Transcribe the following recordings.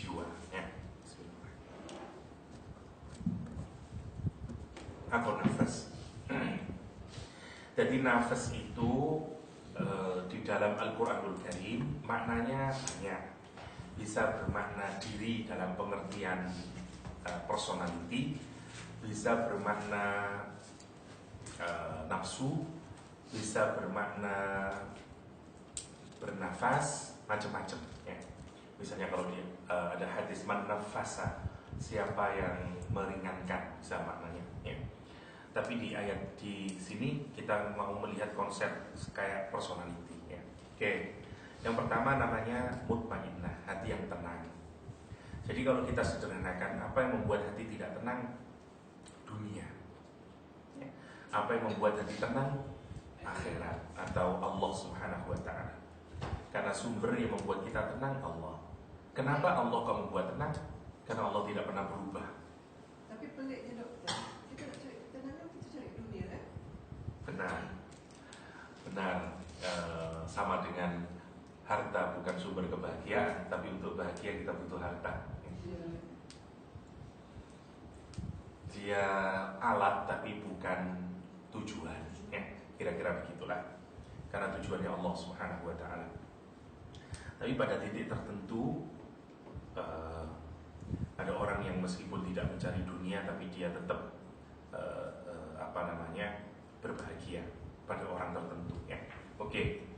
jiwa. Ya. Atau nafas. Jadi nafas itu di dalam Al-Quranul Karim maknanya banyak. Bisa bermakna diri dalam pengertian personality, bisa bermakna nafsu, bisa bermakna bernafas, macam-macam ya. Misalnya kalau dia ada hadis man nafasa, siapa yang meringankan, bisa maknanya ya. Tapi di ayat di sini kita mau melihat konsep kayak personality ya. Oke. Yang pertama namanya mutmainnah, hati yang tenang. Jadi kalau kita sederhanakan, apa yang membuat hati tidak tenang? Dunia. Ya. Apa yang membuat hati tenang? Akhirat atau Allah Subhanahu wa ta'ala. Karena sumber yang membuat kita tenang Allah. Kenapa Allah kau membuat tenang? Karena Allah tidak pernah berubah. Tapi peliknya dokter, kita nak cari ketenangan, kita cari dunia kan? Benar. Sama dengan harta bukan sumber kebahagiaan, tapi untuk bahagia kita butuh harta. Dia alat tapi bukan tujuan ya. Kira-kira begitulah. Karena tujuannya Allah Subhanahu wa ta'ala. Tapi pada titik tertentu ada orang yang meskipun tidak mencari dunia, tapi dia tetap berbahagia pada orang tertentu ya. Oke.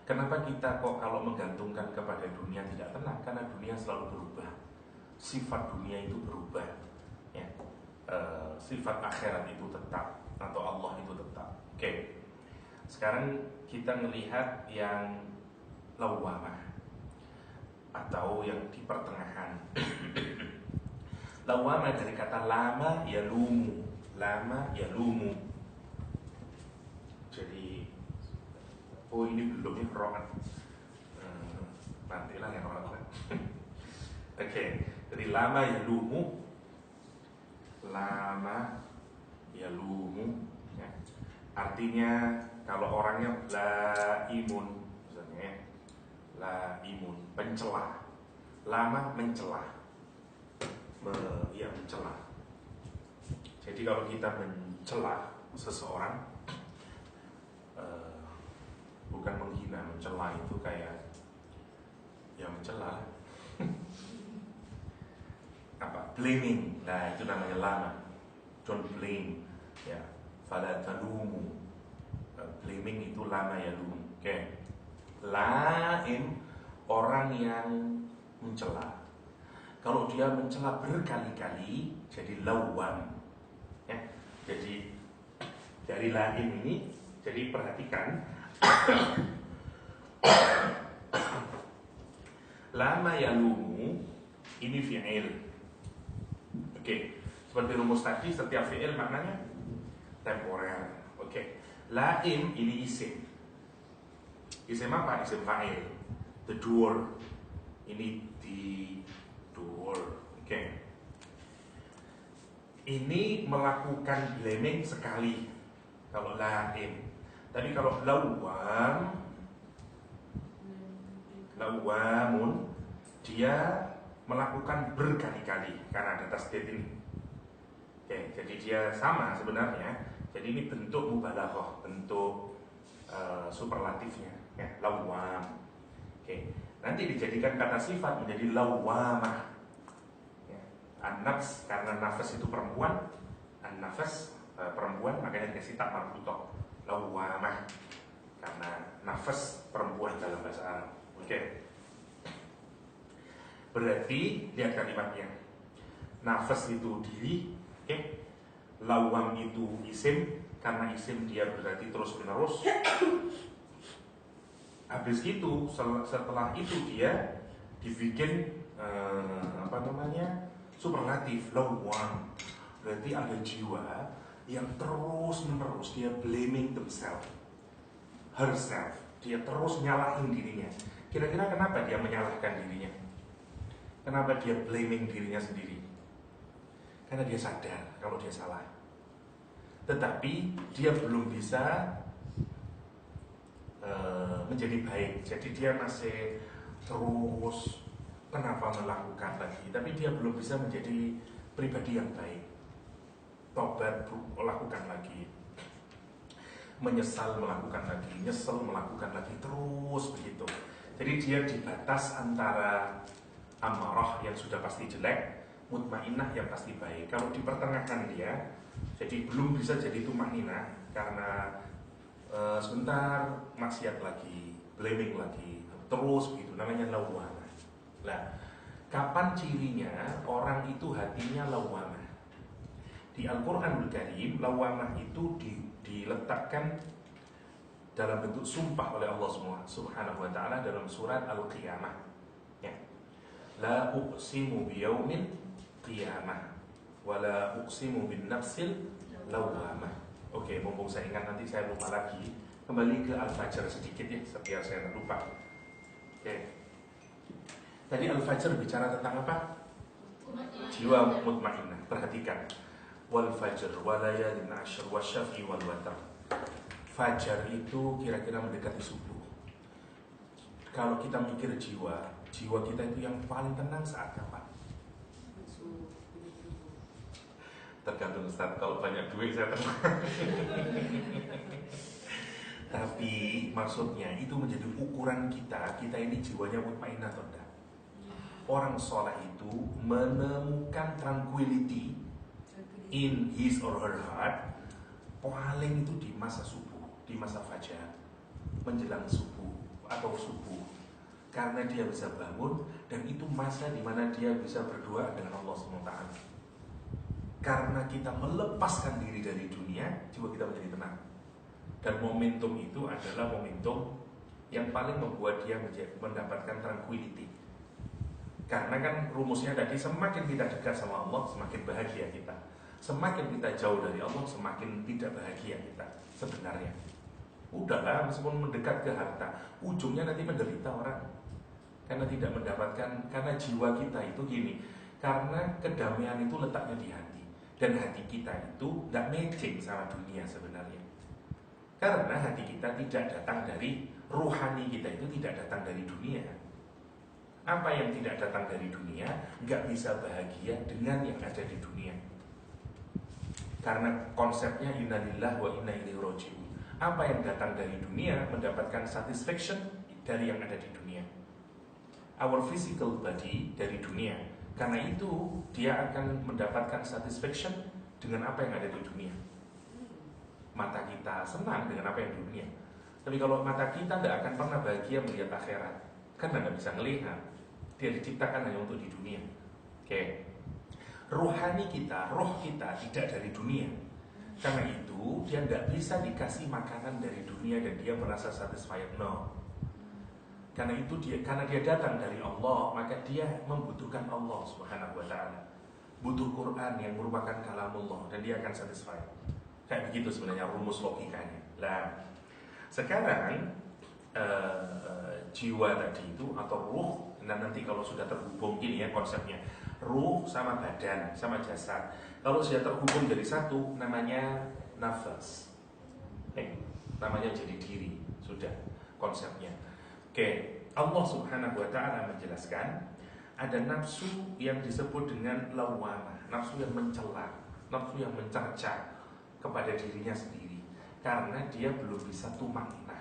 Kenapa kita kok kalau menggantungkan kepada dunia tidak tenang? Karena dunia selalu berubah. Sifat dunia itu berubah ya. Sifat akhirat itu tetap, atau Allah itu tetap. Oke. Sekarang kita melihat yang lawamah atau yang di pertengahan. Lawamah dari kata lama yalumu. Lama yalumu. Jadi ini belum ya rohan. Nantilah yang rohan. Oke. Jadi lama yalumu. Lama yalumu ya. Artinya kalau orangnya laimun, misalnya laimun, pencela. Lama mencela. Mencela. Jadi kalau kita mencela seseorang, bukan menghina, mencela itu kayak ya mencela. Apa? Blaming. Nah, itu namanya lama. Don't blame. Ya. Fala talumu. Blaming itu lama ya lumu. Oke. Laim, orang yang mencela. Kalau dia mencela berkali-kali jadi lawam. Ya. Jadi dari laim ini, jadi perhatikan lama ya lumu ini fi'il. Oke. Seperti rumus tadi, setiap fi'il maknanya temporer. Oke. Laim ini isim. Isim apa? Isim fa'il. The door. Ini the door. Oke. Ini melakukan blaming sekali kalau laim. Tapi kalau lawamun, dia melakukan berkali-kali karena ada tasdid ini. Oke, jadi dia sama sebenarnya. Jadi ini bentuk mubalaghah, bentuk superlatifnya ya, lawam. Oke. Nanti dijadikan kata sifat menjadi lawamah. Ya. An-nafs, karena nafas itu perempuan, an-nafas perempuan, makanya dikasih tak marbutoh, lawamah. Karena nafas perempuan dalam bahasa Arab. Oke. Berarti lihat kalimatnya. Nafas itu diri, oke. Lawam itu isim, karena isim dia berarti terus menerus. Habis itu setelah itu dia dibikin superlatif lawam. Berarti ada jiwa yang terus menerus dia blaming themselves, herself. Dia terus nyalahin dirinya. Kira-kira kenapa dia menyalahkan dirinya? Kenapa dia blaming dirinya sendiri? Karena dia sadar kalau dia salah. Tetapi dia belum bisa menjadi baik. Jadi dia masih terus kenapa melakukan lagi, tapi dia belum bisa menjadi pribadi yang baik. Tobat, lakukan lagi, menyesal, melakukan lagi, nyesel, melakukan lagi, terus begitu. Jadi dia di batas antara amarah yang sudah pasti jelek, mutmainnah yang pasti baik. Kalau di pertengahan dia, jadi belum bisa jadi tumaninah karena sebentar maksiat lagi, blaming lagi, terus begitu, namanya lawamah. Nah, kapan cirinya orang itu hatinya lawamah? Di Al-Quranul Karim, lawamah itu diletakkan dalam bentuk sumpah oleh Allah Subhanahu wa ta'ala dalam surat Al-Qiyamah, ya. La uqsimu biyaumil qiyamah wa la uqsimu bin nafsil lawamah. Oke, mumpung saya ingat, nanti saya lupa lagi. Kembali ke Al-Fajr sedikit ya, biar saya tak lupa. Oke. Tadi Al-Fajr bicara tentang apa? Jiwa mutmainnah. Perhatikan. Wal fajr wa layalin ashr wa syafi wal watr. Fajar itu kira-kira mendekati subuh. Kalau kita mikir jiwa kita itu yang paling tenang saat kapan? Tergantung Ustaz, kalau banyak duit saya tenang. Tapi maksudnya itu menjadi ukuran kita ini jiwanya mutmainnah atau enggak. Orang soleh itu menemukan tranquility in his or her heart paling itu di masa subuh, di masa fajar, menjelang subuh atau subuh, karena dia bisa bangun dan itu masa di mana dia bisa berdoa dengan Allah SWT. Karena kita melepaskan diri dari dunia, jiwa kita menjadi tenang. Dan momentum itu adalah momentum yang paling membuat dia mendapatkan tranquility. Karena kan rumusnya tadi, semakin kita dekat sama Allah, semakin bahagia kita. Semakin kita jauh dari Allah, semakin tidak bahagia kita sebenarnya. Udahlah, meskipun mendekat ke harta, ujungnya nanti menderita orang. Karena tidak mendapatkan, karena jiwa kita itu gini, karena kedamaian itu letaknya di hati. Dan hati kita itu tidak matching sama dunia sebenarnya. Karena hati kita tidak datang dari, ruhani kita itu tidak datang dari dunia. Apa yang tidak datang dari dunia, nggak bisa bahagia dengan yang ada di dunia. Karena konsepnya innalillah wa inna ilaihi raji'un. Apa yang datang dari dunia mendapatkan satisfaction dari yang ada di dunia. Our physical body dari dunia. Karena itu dia akan mendapatkan satisfaction dengan apa yang ada di dunia. Mata kita senang dengan apa yang di dunia. Tapi kalau mata kita tidak akan pernah bahagia melihat akhirat, karena tidak bisa melihat. Dia diciptakan hanya untuk di dunia. Oke. Rohani kita, roh kita tidak dari dunia. Karena itu dia tidak bisa dikasih makanan dari dunia dan dia merasa satisfied. No. Karena itu karena dia datang dari Allah, maka dia membutuhkan Allah Subhanahu wa ta'ala. Butuh Quran yang merupakan kalamullah dan dia akan satisfied. Kayak begitu sebenarnya rumus logikanya. Nah, sekarang jiwa tadi itu atau ruh, nah nanti kalau sudah terhubung gini ya konsepnya, ruh sama badan sama jasad, kalau sudah terhubung jadi satu namanya nafas, namanya jadi diri, sudah konsepnya. Oke, Allah Subhanahu wa ta'ala menjelaskan ada nafsu yang disebut dengan lawamah, nafsu yang mencela, nafsu yang mencerca kepada dirinya sendiri karena dia belum bisa tumanginah.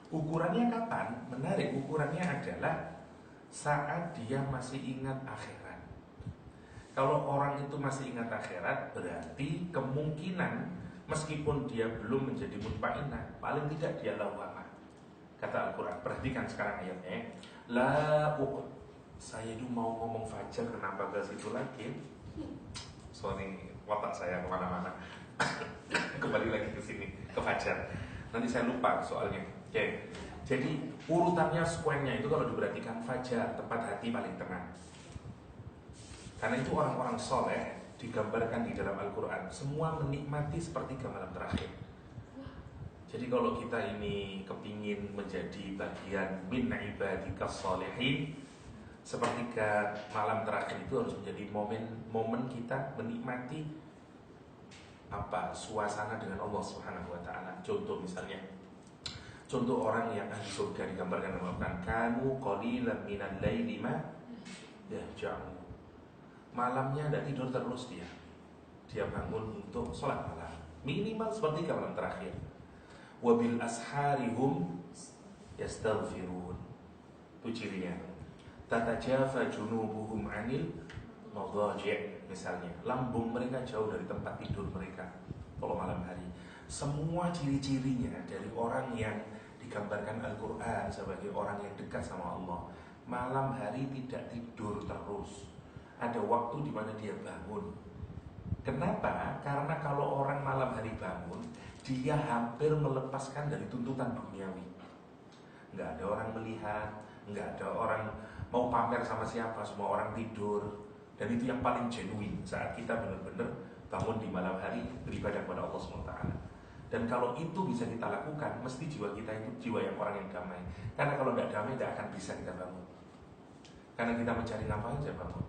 Ukurannya kapan? Menarik, ukurannya adalah saat dia masih ingat akhirat. Kalau orang itu masih ingat akhirat, berarti kemungkinan meskipun dia belum menjadi mutmainnah, paling tidak dia lawamah. Kata Al-Quran, perhatikan sekarang ayatnya. Saya itu mau ngomong fajar, kenapa ke situ lagi? Sorry, watak saya kemana-mana. Kembali lagi ke sini, ke fajar. Nanti saya lupa soalnya. Oke. Jadi urutannya, square-nya itu kalau diperhatikan, fajar, tempat hati paling tenang. Karena itu orang-orang soleh digambarkan di dalam Al-Quran, semua menikmati sepertiga malam terakhir. Jadi kalau kita ini kepingin menjadi bagian min ibadikas sholihin, sepertiga malam terakhir itu harus menjadi momen kita menikmati suasana dengan Allah Subhanahu wa ta'ala. Contoh misalnya, contoh orang yang ahli surga digambarkan dalam Al-Quran, kanu qalilan minal laili ma Ya, jauh. Malamnya tidak tidur terus dia. Dia bangun untuk sholat malam. Minimal sepertiga malam terakhir. Wabil asharihum yastaghfirun. Itu cirinya. Tatajafa junubuhum anil madaji', misalnya lambung mereka jauh dari tempat tidur mereka kalau malam hari. Semua ciri-cirinya dari orang yang digambarkan Al-Quran sebagai orang yang dekat sama Allah, malam hari tidak tidur terus. Ada waktu di mana dia bangun. Kenapa? Karena kalau orang malam hari bangun, dia hampir melepaskan dari tuntutan duniawi. Nggak ada orang melihat, nggak ada orang mau pamer sama siapa, semua orang tidur. Dan itu yang paling genuine saat kita benar-benar bangun di malam hari beribadah kepada Allah SWT. Dan kalau itu bisa kita lakukan, mesti jiwa kita itu jiwa yang orang yang damai. Karena kalau tidak damai, tidak akan bisa kita bangun. Karena kita mencari nafkah saja bangun.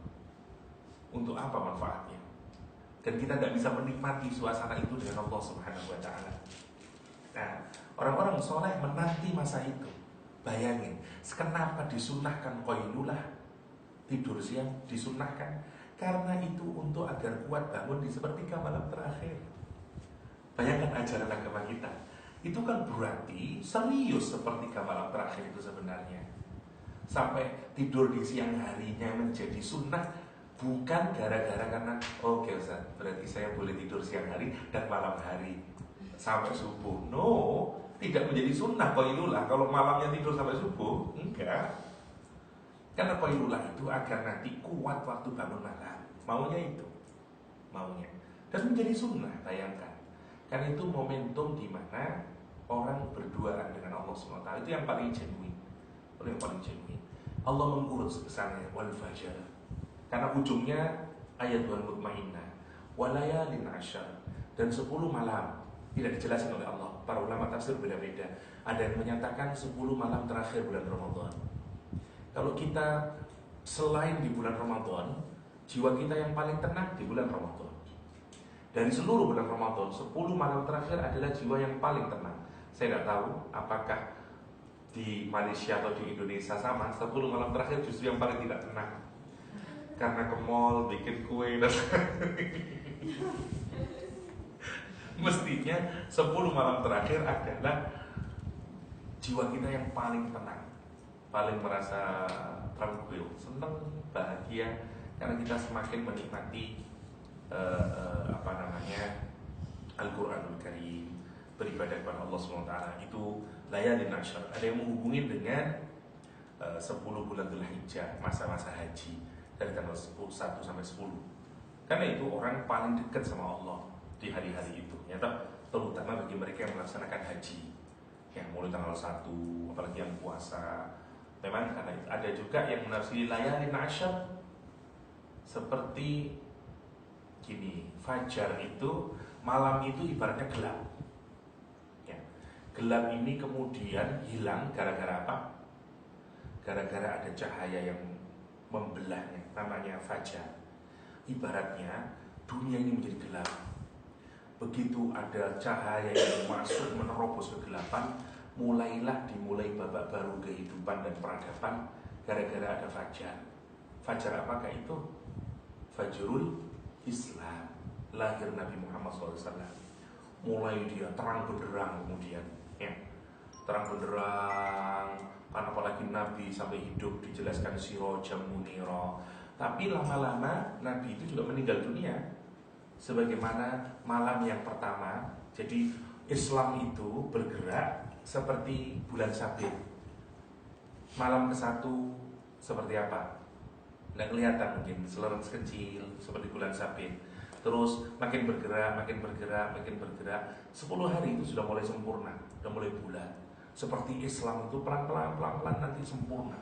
Untuk apa manfaatnya? Dan kita tidak bisa menikmati suasana itu dengan Allah Subhanahu Wa Taala. Nah, orang-orang soleh menanti masa itu. Bayangin, kenapa disunahkan qailulah, tidur siang disunahkan? Karena itu untuk agar kuat bangun di sepertiga malam terakhir. Bayangkan ajaran agama kita. Itu kan berarti serius sepertiga malam terakhir itu sebenarnya. Sampai tidur di siang harinya menjadi sunnah, bukan gara-gara karena oke Ustaz, berarti saya boleh tidur siang hari dan malam hari sampai subuh. No, tidak menjadi sunnah qailulah kalau malamnya tidur sampai subuh. Enggak. Karena qailulah itu agar nanti kuat waktu bangun malam. Maunya itu. Maunya. Dan menjadi sunnah, bayangkan. Karena itu momentum di mana orang berduaan dengan Allah SWT. Itu yang paling genuine. Itu yang paling genuine. Allah mengurut kesannya wal fajar. Karena ujungnya ayat wal mutmainnah walayalin asyar, dan 10 malam. Tidak dijelaskan oleh Allah. Para ulama tafsir beda-beda. Ada yang menyatakan 10 malam terakhir bulan Ramadan. Kalau kita selain di bulan Ramadan, jiwa kita yang paling tenang di bulan Ramadan. Dari seluruh bulan Ramadan, 10 malam terakhir adalah jiwa yang paling tenang. Saya tidak tahu apakah di Malaysia atau di Indonesia sama. 10 malam terakhir justru yang paling tidak tenang. Karena ke mall, bikin kue dan mestinya 10 malam terakhir adalah jiwa kita yang paling tenang, paling merasa tranquil, senang, bahagia, karena kita semakin menikmati Al-Quranul Karim, beribadah kepada Allah SWT. Itu layalin asyar. Ada yang menghubungin dengan 10 bulan Dzulhijjah, masa-masa haji dari tanggal 1 sampai 10. Karena itu orang paling dekat sama Allah di hari-hari itu. Terutama bagi mereka yang melaksanakan haji, yang mulai tanggal 1, apalagi yang puasa. Memang karena itu ada juga yang menafsiri layalin asyar seperti gini, fajar itu, malam itu ibaratnya gelap ya. Gelap ini kemudian hilang gara-gara apa? Gara-gara ada cahaya yang membelahnya, namanya fajar. Ibaratnya dunia ini menjadi gelap. Begitu ada cahaya yang masuk menerobos kegelapan, mulailah dimulai babak baru kehidupan dan peradaban gara-gara ada fajar. Fajar apakah itu? Fajrul Islam, lahir Nabi Muhammad SAW. Mulai dia terang benderang kemudian ya. Terang benderang, karena apalagi Nabi sampai hidup dijelaskan sirojam muniro. Tapi lama-lama Nabi itu juga meninggal dunia, sebagaimana malam yang pertama. Jadi Islam itu bergerak seperti bulan sabit. Malam ke-1 seperti apa? Nggak kelihatan mungkin, selereng kecil seperti bulan sabit. Terus makin bergerak, makin bergerak, makin bergerak. 10 hari itu sudah mulai sempurna, sudah mulai bulat. Seperti Islam itu pelan-pelan nanti sempurna.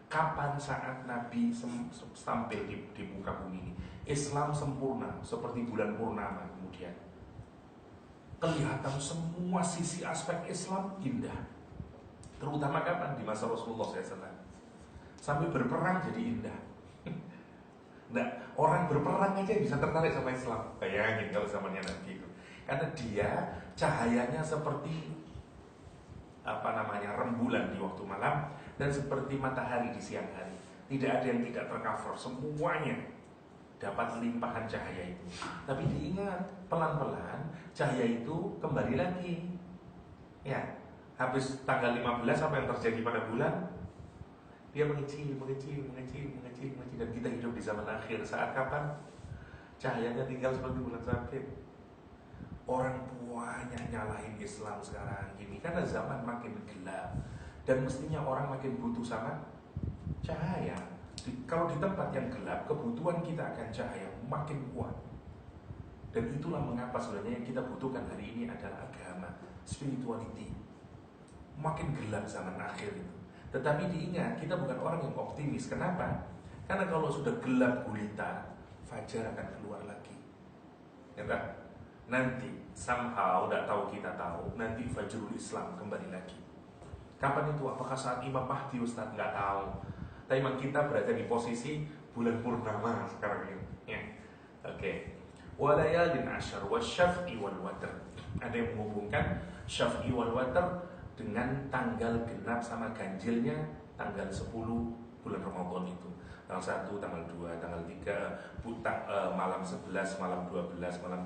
Kapan saat Nabi tampil di muka bumi ini, Islam sempurna seperti bulan purnama. Kemudian kelihatan semua sisi aspek Islam indah. Terutama kapan? Di masa Rasulullah SAW. Sampai berperang jadi indah. Nah, orang berperang aja bisa tertarik sama Islam. Bayangin kalau zamannya Nabi itu. Karena dia cahayanya seperti rembulan di waktu malam dan seperti matahari di siang hari. Tidak ada yang tidak tercover, semuanya dapat limpahan cahaya itu. Tapi diingat, pelan-pelan cahaya itu kembali lagi. Ya, habis tanggal 15 apa yang terjadi pada bulan? Dia mengecil. Dan kita hidup di zaman akhir. Saat kapan? Cahayanya tinggal seperti bulan sabit. Orang banyak nyalahin Islam sekarang gini karena zaman makin gelap. Dan mestinya orang makin butuh sama cahaya. Kalau di tempat yang gelap, kebutuhan kita akan cahaya makin kuat. Dan itulah mengapa sebenarnya yang kita butuhkan hari ini adalah agama, spirituality. Makin gelap zaman akhir itu. Tetapi diingat, kita bukan orang yang optimis. Kenapa? Karena kalau sudah gelap gulita, fajar akan keluar lagi. Ya kan? Nanti somehow, tidak tahu kita tahu, nanti Fajrul Islam kembali lagi. Kapan itu? Apakah saat Imam Mahdi? Ustaz nggak tahu. Tapi memang kita berada di posisi bulan purnama sekarang ini. Ya. Oke. Walayalin asyar wasyaf'i wal watr. Ada yang menghubungkan syaf'i wal watr dengan tanggal genap sama ganjilnya tanggal 10 bulan Ramadan itu. Tanggal 1, tanggal 2, tanggal 3, malam 11, malam 12, malam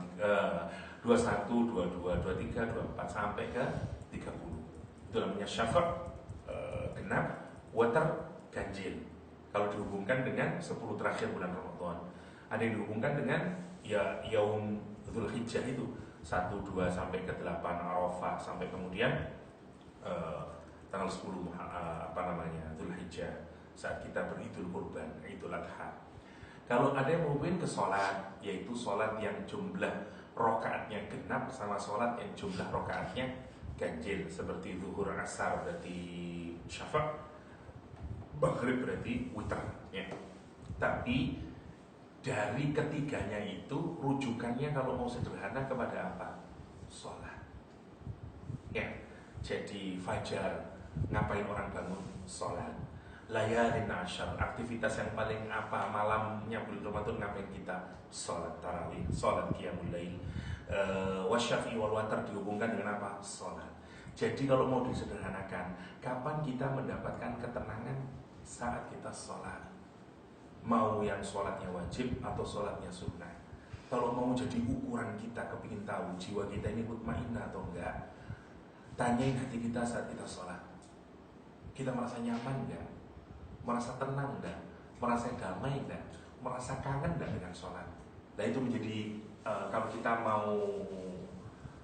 21, 22, 23, 24 sampai ke 30. Itu namanya syafa' genap, watr ganjil. Kalau dihubungkan dengan 10 terakhir bulan Ramadan. Ada yang dihubunggan dengan ya Yaum Dzulhijjah itu 1, 2 sampai ke 8 Arafah sampai kemudian tanggal 10 Dzulhijjah saat kita beridul kurban, Idul Adha. Kalau ada yang menghubungkan ke sholat, yaitu sholat yang jumlah rokaatnya genap sama sholat yang jumlah rokaatnya ganjil, seperti zuhur, asar berarti syafa', maghrib berarti witr, ya. Tapi dari ketiganya itu rujukannya kalau mau sederhana kepada apa? Sholat. Ya. Jadi fajar, ngapain orang bangun? Sholat. Layalin asyar, aktivitas yang paling apa malamnya bulan Ramadan ngapain kita? Sholat tarawih, sholat qiyamul lail. Wasyafi wal watar dihubungkan dengan apa? Sholat. Jadi kalau mau disederhanakan, kapan kita mendapatkan ketenangan? Saat kita sholat. Mau yang sholatnya wajib atau sholatnya sunnah. Kalau mau jadi ukuran kita, kepingin tahu jiwa kita ini mutmainnah atau enggak, tanyain hati kita saat kita sholat. Kita merasa nyaman enggak? Merasa tenang enggak? Merasa damai enggak? Merasa kangen enggak dengan sholat? Nah itu menjadi kalau kita mau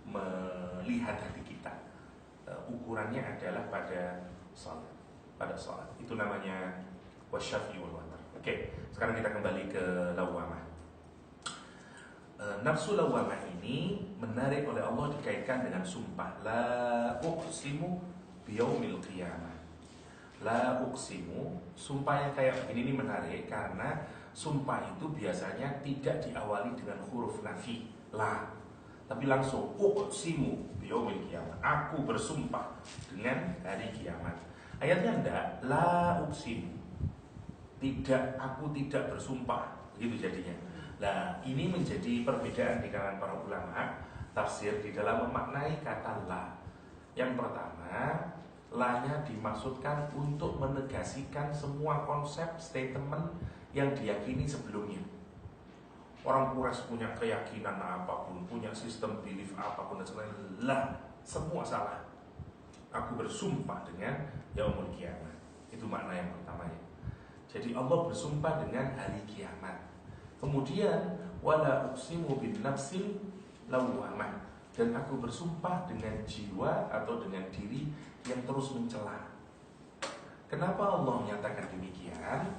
melihat hati kita, ukurannya adalah pada sholat. Pada sholat itu namanya wasyafi wal watar. Oke, sekarang kita kembali ke lawamah. Nafsu lawamah ini menarik oleh Allah dikaitkan dengan sumpah. La uqsimu biyaumil qiyamah. La uqsimu, sumpah yang kayak begini ini menarik karena sumpah itu biasanya tidak diawali dengan huruf nafi, la, tapi langsung uqsimu biyaumil qiyamah. Aku bersumpah dengan hari kiamat. Ayatnya enggak, la uqsimu. Tidak, aku tidak bersumpah. Begitu jadinya. Nah, ini menjadi perbedaan di kalangan para ulama tafsir di dalam memaknai kata la. Yang pertama, la-nya dimaksudkan untuk menegasikan semua konsep statement yang diyakini sebelumnya. Orang Quraisy punya keyakinan apapun, punya sistem belief apapun dan sebagainya, lah, semua salah. Aku bersumpah dengan yaumul kiamat. Itu makna yang pertamanya. Jadi Allah bersumpah dengan hari kiamat. Kemudian wala uqsimu bin nafsil lawwamah, dan aku bersumpah dengan jiwa atau dengan diri yang terus mencela. Kenapa Allah menyatakan demikian?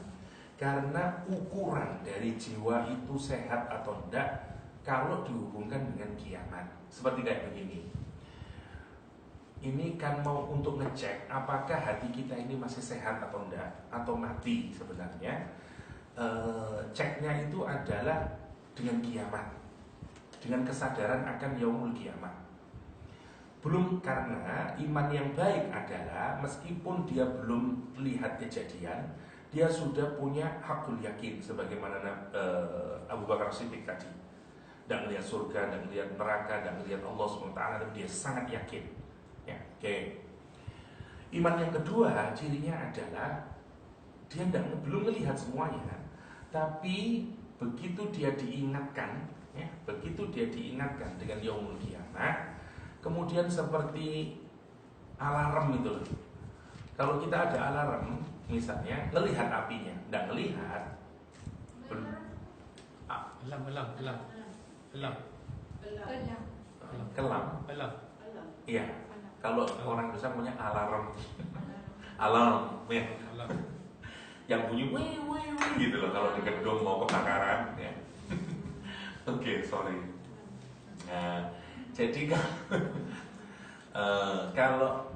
Karena ukuran dari jiwa itu sehat atau tidak kalau dihubungkan dengan kiamat. Seperti kayak begini. Ini kan mau untuk ngecek apakah hati kita ini masih sehat atau enggak, atau mati sebenarnya. Ceknya itu adalah dengan kiamat, dengan kesadaran akan yaumul kiamat. Belum, karena iman yang baik adalah meskipun dia belum lihat kejadian, dia sudah punya hakul yakin, sebagaimana Abu Bakar Siddiq tadi. Dan melihat surga, dan melihat neraka, dan melihat Allah SWT, dan dia sangat yakin. Ya, oke. Iman yang kedua cirinya adalah Dia belum melihat semuanya, tapi begitu dia diingatkan, ya, begitu dia diingatkan dengan yaumul kiamah, kemudian seperti alarm itu loh. Kalau kita ada alarm, misalnya ngelihat apinya, nggak ngelihat, kelam, iya. Kalau orang Indonesia punya alarm, alarm, ya, yang bunyi wih wih wih gitu loh kalau di gedung mau kebakaran, ya. Oke, sorry. Nah, jadi kalau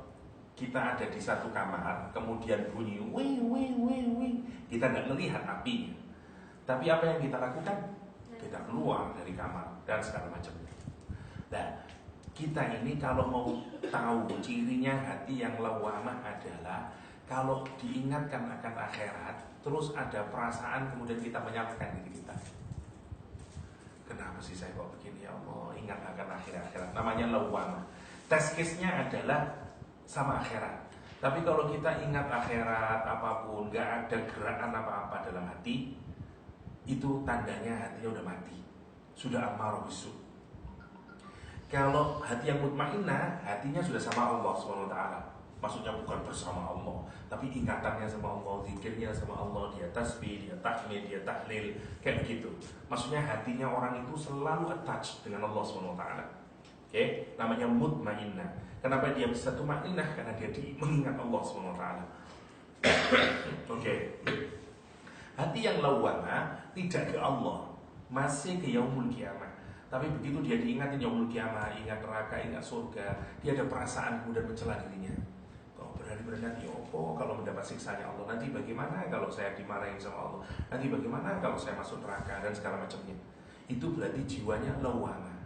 kita ada di satu kamar, kemudian bunyi wih wih wih wih, kita nggak melihat apinya, tapi apa yang kita lakukan? Kita keluar dari kamar dan segala macamnya. Nah, kita ini kalau mau tahu cirinya hati yang lawamah adalah kalau diingatkan akan akhirat, terus ada perasaan kemudian kita menyalahkan diri kita. Kenapa sih saya kok begini, ya Allah, ingat akan akhirat. Namanya lawamah. Test case-nya adalah sama akhirat. Tapi kalau kita ingat akhirat apapun, gak ada gerakan apa-apa dalam hati, itu tandanya hatinya udah mati, sudah amarah bisu. Kalau hati yang mutmainnah, hatinya sudah sama Allah SWT. Maksudnya bukan bersama Allah, tapi ingatannya sama Allah, zikirnya sama Allah, dia tasbih, dia tahmid, dia tahlil, kayak begitu. Maksudnya hatinya orang itu selalu attach dengan Allah SWT. Oke, namanya mutmainnah. Kenapa dia bisa tumainah? Karena dia mengingat Allah SWT. Oke. Hati yang lawamah tidak ke Allah, masih ke yaumul kiamah. Tapi begitu dia diingatin yaumul kiamah, ingat neraka, ingat surga, dia ada perasaan kemudian mencela dirinya. Kalau berani-berani, ya opo kalau mendapat siksanya Allah, nanti bagaimana kalau saya dimarahin sama Allah, nanti bagaimana kalau saya masuk neraka dan segala macamnya. Itu berarti jiwanya lawamah.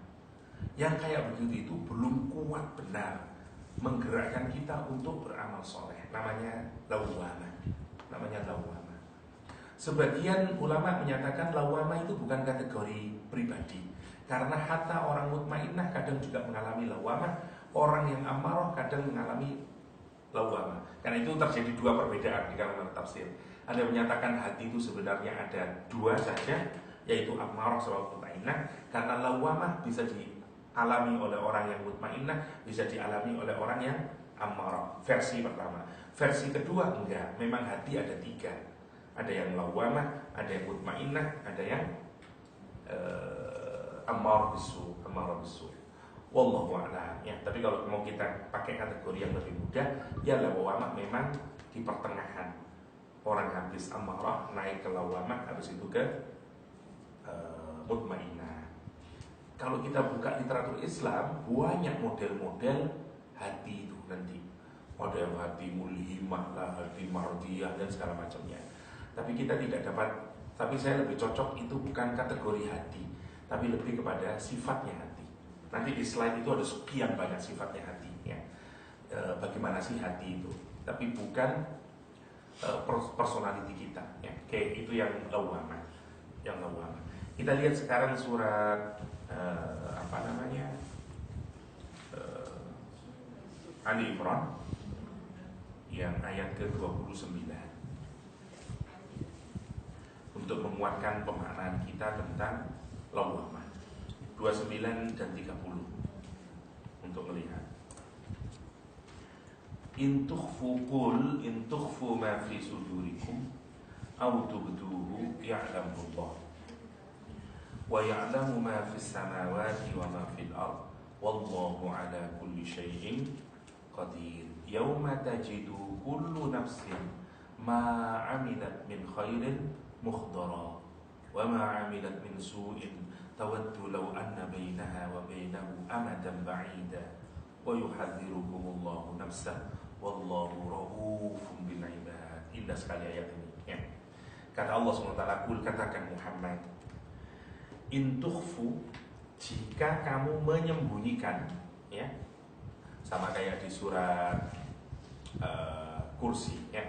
Yang kayak begitu itu belum kuat benar menggerakkan kita untuk beramal soleh. Namanya lawamah. Namanya lawamah. Sebagian ulama menyatakan lawamah itu bukan kategori pribadi, karena hatta orang mutmainnah kadang juga mengalami lawamah, orang yang amarah kadang mengalami lawamah. Karena itu terjadi dua perbedaan di kalangan tafsir. Ada yang menyatakan hati itu sebenarnya ada dua saja, yaitu amarah sama mutmainnah. Karena lawamah bisa dialami oleh orang yang mutmainnah, bisa dialami oleh orang yang amarah. Versi pertama. Versi kedua enggak, memang hati ada tiga. Ada yang lawamah, ada yang mutmainnah, ada yang amarah bisu. Wallahu a'lam, ya. Tapi kalau mau kita pakai kategori yang lebih mudah, ya lawamah memang di pertengahan. Orang habis amarah naik ke lawamah, habis itu ke mutmainnah. Kalau kita buka literatur Islam, banyak model-model hati itu nanti. Ada yang hati mulhimah lah, hati mardiyah dan segala macamnya. Tapi kita tidak dapat. Tapi saya lebih cocok itu bukan kategori hati, tapi lebih kepada sifatnya hati. Nanti di slide itu ada sekian banyak sifatnya hati, ya. Bagaimana sih hati itu? Tapi bukan personality kita, ya. Kayak itu yang lawamah, yang lawamah. Kita lihat sekarang surat Ali Imran yang ayat ke-29. Untuk menguatkan pemaknaan kita tentang lawamah 29 dan 30 untuk melihat. In tukhfu ma fi sudurikum aw tubduhu ya'lamu Allah wa ya'lamu ma fis samawati wa ma fil ard wallahu ala kulli syai'in qadir. Yauma tajidu kullu nafsin ma 'amilat min khairin muhdara wa ma 'amilat min su'in tawaddu law anna bainaha wa bainahu amadan ba'ida wa yuhadzirukumullahu nafsah wallahu raufun bil ibad. Indah sekali ayat ini, ya. Kata Allah SWT, kul, katakan Muhammad, in tukhfu, jika kamu menyembunyikan, ya, sama kayak di surat Kursi, ya.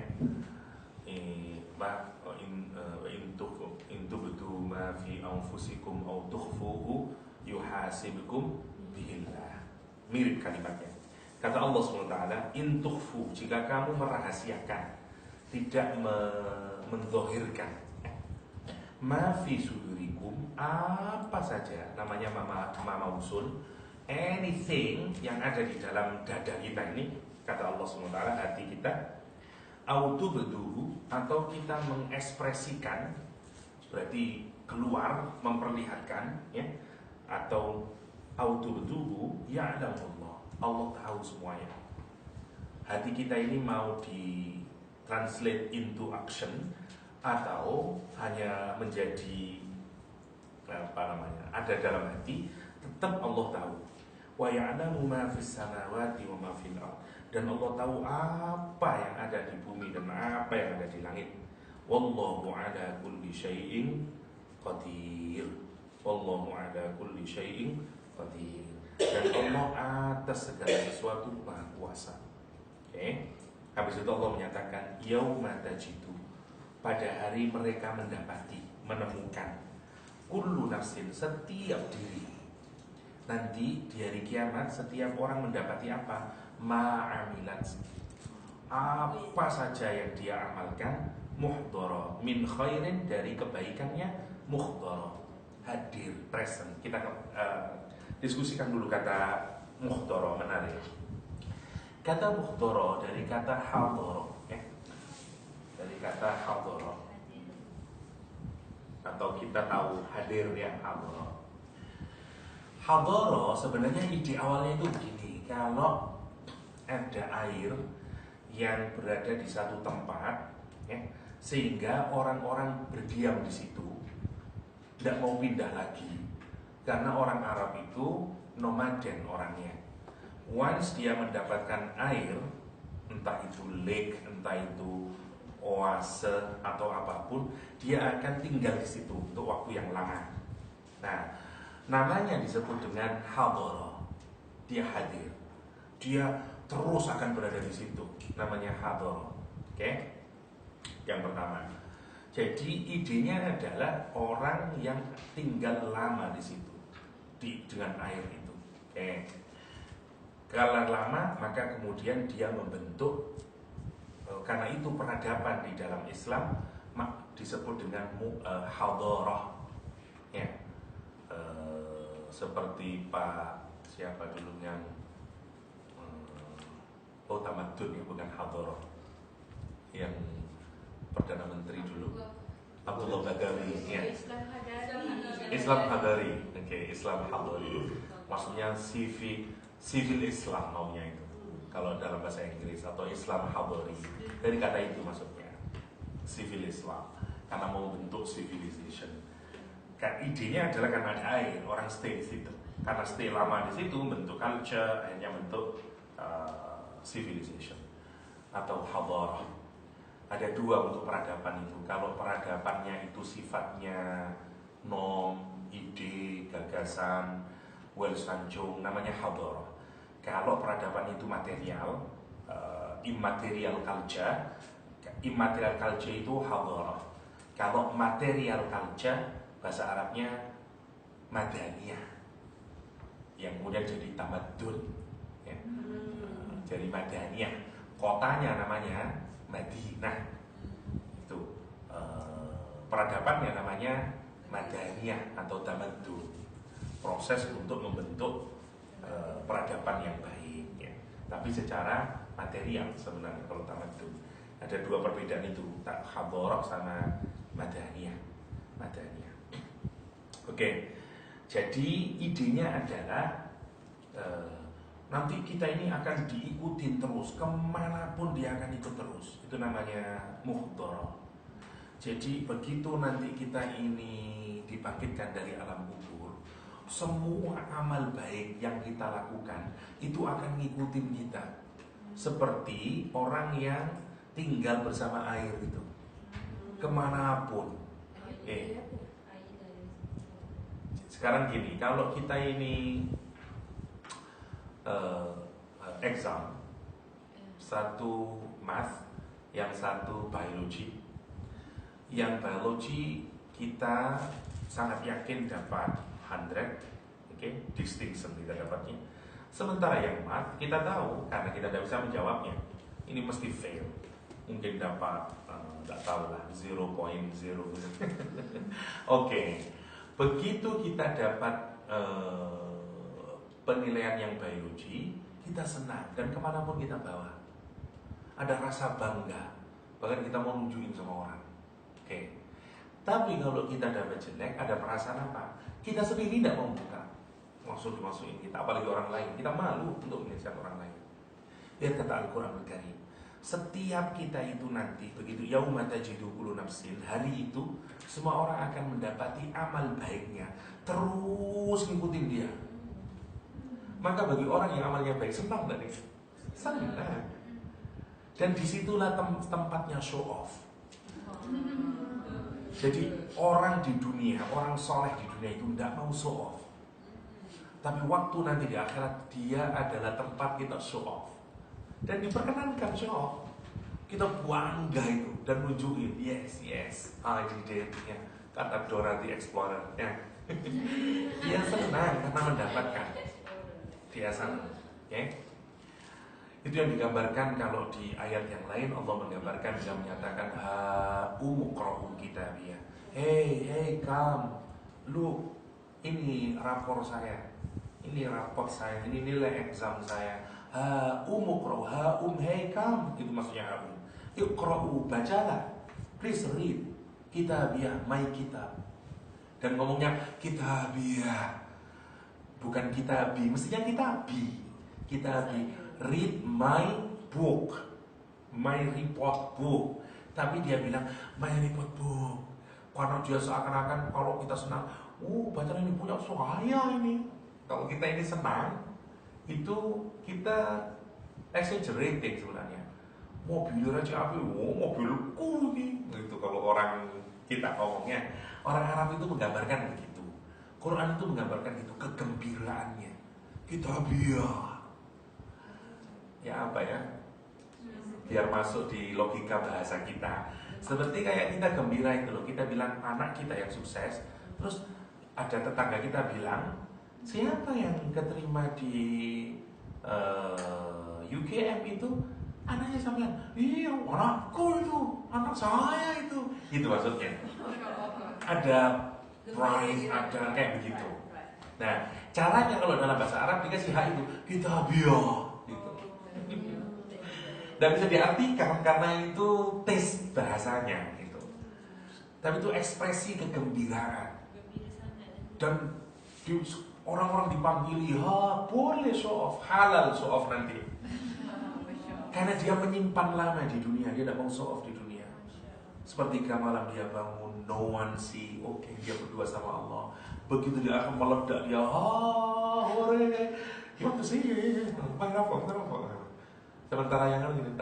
In tubdu ma fi anfusikum aw tukhfuhu yuhasibukum bihillah. Mirip kalimatnya. Kata Allah SWT, in tukhfu, jika kamu merahasiakan, tidak menzohirkan. Ma fi sudurikum, apa saja, namanya mama usul, anything yang ada di dalam dada kita ini, kata Allah SWT, hati kita, autu beduhu, atau kita mengekspresikan, berarti keluar, memperlihatkan, ya, atau autu beduhu, ya ada Allah tahu semuanya. Hati kita ini mau di translate into action atau hanya menjadi ada dalam hati, tetap Allah tahu. Wa ya'lamu ma fis samawati wa ma fil ardh, dan Allah tahu apa yang ada di bumi dan apa yang ada di langit. Wallahu ala kulli syai'in qadir. Wallahu ala kulli syai'in qadir. Dan Allah atas segala sesuatu Maha Kuasa. Oke. Habis itu Allah menyatakan yauma tajidu, pada hari mereka mendapati, menemukan, kullu nafsin, setiap diri. Nanti di hari kiamat setiap orang mendapati apa? Ma'amilat, apa saja yang dia amalkan, muhdara, min khairin, dari kebaikannya, muhdara, hadir, present. Kita diskusikan dulu kata muhdara, menarik. Kata muhdara dari kata hadara, dari kata hadara, atau kita tahu hadir ya, hadara. Hadara sebenarnya ide awalnya itu begini, kalau ada air yang berada di satu tempat, ya, sehingga orang-orang berdiam di situ, tidak mau pindah lagi, karena orang Arab itu nomaden orangnya. Once dia mendapatkan air, entah itu lake, entah itu oase atau apapun, dia akan tinggal di situ untuk waktu yang lama. Nah, namanya disebut dengan hadara. Dia hadir. Dia terus akan berada di situ. Namanya hadara. Oke? Yang pertama. Jadi idenya adalah orang yang tinggal lama di situ, dengan air itu. Oke? Kalau lama, maka kemudian dia membentuk, karena itu peradaban di dalam Islam disebut dengan hadarah, ya. Seperti Pak siapa dulu yang tamadun, ya, bukan hadarah, yang Perdana Menteri dulu, Abdullah Badawi, ya. Islam Hadari, oke, Islam Hadari, maksudnya civil Islam maunya itu, kalau dalam bahasa Inggris, atau Islam Hadari, dari kata itu maksudnya civil Islam, karena mau bentuk civilization. Idenya adalah karena ada air, orang stay di situ, karena stay lama di situ bentuk culture, akhirnya bentuk civilization atau hadarah. Ada dua untuk peradaban itu. Kalau peradabannya itu sifatnya norm, ide, gagasan, sanjung, namanya hadarah. Kalau peradaban itu material, immaterial culture itu hadarah. Kalau material culture, bahasa Arabnya madaniyah, yang kemudian jadi tamadun, ya. Jadi madaniyah, kotanya namanya Madinah, itu peradabannya namanya madaniyah atau tamadun, proses untuk membentuk peradaban yang baik, ya. Tapi secara material sebenarnya kalau tamadun ada dua perbedaan itu, hadarah sama madaniyah. Oke. Jadi idenya adalah nanti kita ini akan diikutin terus, kemanapun dia akan ikut terus. Itu namanya muhdara. Jadi begitu nanti kita ini dibangkitkan dari alam kubur, semua amal baik yang kita lakukan itu akan ngikutin kita, seperti orang yang tinggal bersama air itu, kemanapun. Sekarang gini, kalau kita ini exam, satu math, yang satu biologi. Yang biologi kita sangat yakin dapat 100, okay? Distinction kita dapatnya. Sementara yang math kita tahu, karena kita tidak bisa menjawabnya, ini mesti fail. mungkin dapat nggak tahu lah 0.0. Oke, begitu kita dapat penilaian yang biologi, kita senang dan kemanapun kita bawa ada rasa bangga, bahkan kita mau nunjukin sama orang. Oke. Tapi kalau kita dapat jelek, ada perasaan apa? Kita sendiri tidak mau buka, langsung dimasukin kita, apalagi orang lain. Kita malu untuk menyaksikan orang lain. Lihat kata Al-Quran Al-Karim, setiap kita itu nanti begitu yauma tajidu kullu nafsin, hari itu semua orang akan mendapati amal baiknya, terus ngikutin dia. Maka bagi orang yang amalnya baik, senang tadi, senang. Dan disitulah tempatnya show off. Jadi orang di dunia, orang soleh di dunia itu tidak mau show off. Tapi waktu nanti di akhirat, dia adalah tempat kita show off. Dan diperkenankan show off. Kita bangga itu dan nunjukin, yes, I did it. Ya, kata Dora the Explorer. Ya. Dia senang karena mendapatkan. Dia senang. Okay? Itu yang digambarkan kalau di ayat yang lain Allah menggambarkan, dia menyatakan umuqra'u kitabiyah. Hey, kamu, lu ini rapor saya, ini raport saya, ini nilai exam saya. Umuqra'u, hey kamu, itu maksudnya iqra'u, bacalah, please read kitabiyah, my kitab. Dan ngomongnya kitabiyah, bukan kitabi, mestinya kitabi. Read my book, my report book. Tapi dia bilang my report book karena dia seakan-akan kalau kita senang, bacaan ini punya saya ini. Kalau kita ini senang, itu kita exaggerating sebenarnya. Mobil aja apa? Mobilku ini. Gitu kalau orang kita ngomongnya. Orang Arab itu menggambarkan begitu. Quran itu menggambarkan itu kegembiraannya. Kitabiyah. Ya apa ya? Biar masuk di logika bahasa kita. Seperti kayak kita gembira itu loh. Kita bilang anak kita yang sukses, terus ada tetangga kita bilang, siapa yang keterima di UGM itu anaknya sampean. Iya, anakku itu, anak saya itu. Itu maksudnya. Ada pride, ada kayak begitu. Nah, caranya kalau dalam bahasa Arab dikasih hak itu kitabiyah. Dan bisa diartikan karena itu taste bahasanya gitu. Tapi itu ekspresi kegembiraan. Dan orang-orang dipanggil, boleh show off, halal show off nanti. Karena dia menyimpan lama di dunia, dia tidak mau show off di dunia. Seperti malam dia bangun, no one see, oke, dia berdua sama Allah. Begitu dia akan meledak, dia hore, gimana sih? Kenapa? Sementara yang lain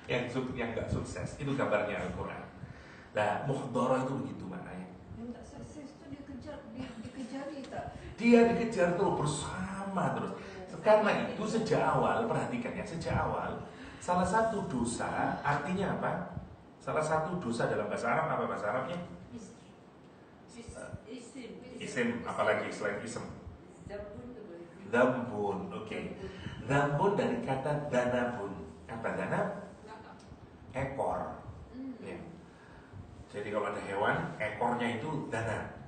yang nggak sukses, itu gambarnya Al-Quran. Nah, muhdharah itu begitu maknanya. Yang tak sukses itu dikejari tak? Dia dikejar terus bersama terus. Karena itu sejak awal, perhatikan ya, sejak awal salah satu dosa artinya apa? Salah satu dosa dalam bahasa Arab apa bahasa Arabnya? Isim, apalagi selain isim? Dzambun, oke. Dzambun dari kata danabun. Apa danab? Ekor. Ya. Jadi kalau ada hewan, ekornya itu danab.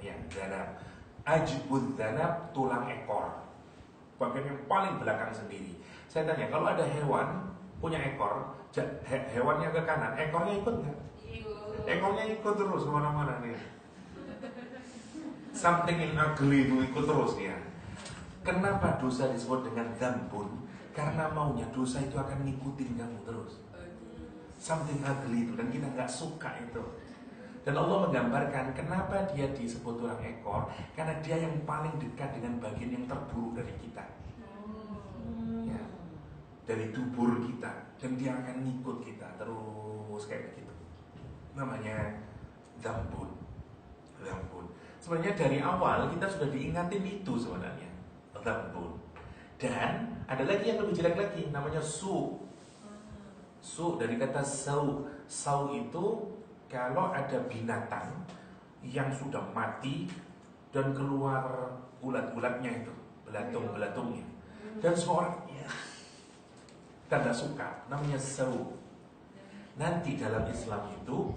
Ya, danab. Ajbud danab, tulang ekor. Bagian yang paling belakang sendiri. Saya tanya, kalau ada hewan punya ekor, hewannya ke kanan, ekornya ikut nggak? Ekornya ikut terus kemana-mana nih. Something in ugly itu ikut terus dia. Kenapa dosa disebut dengan dzambun? Karena maunya dosa itu akan ngikutin kamu terus. Something ugly itu, dan kita nggak suka itu. Dan Allah menggambarkan kenapa dia disebut tulang ekor, karena dia yang paling dekat dengan bagian yang terburuk dari kita. Ya, dari dubur kita, dan dia akan ngikut kita terus kayak begitu. Namanya dzambun. Sebenarnya dari awal kita sudah diingatin itu sebenarnya. Dzambun. Dan ada lagi yang lebih jelek lagi, namanya su. Su dari kata sau. Sau itu kalau ada binatang yang sudah mati dan keluar ulat-ulatnya itu, belatung-belatungnya, dan semua orang, ya, tanda suka, namanya sau. Nanti dalam Islam itu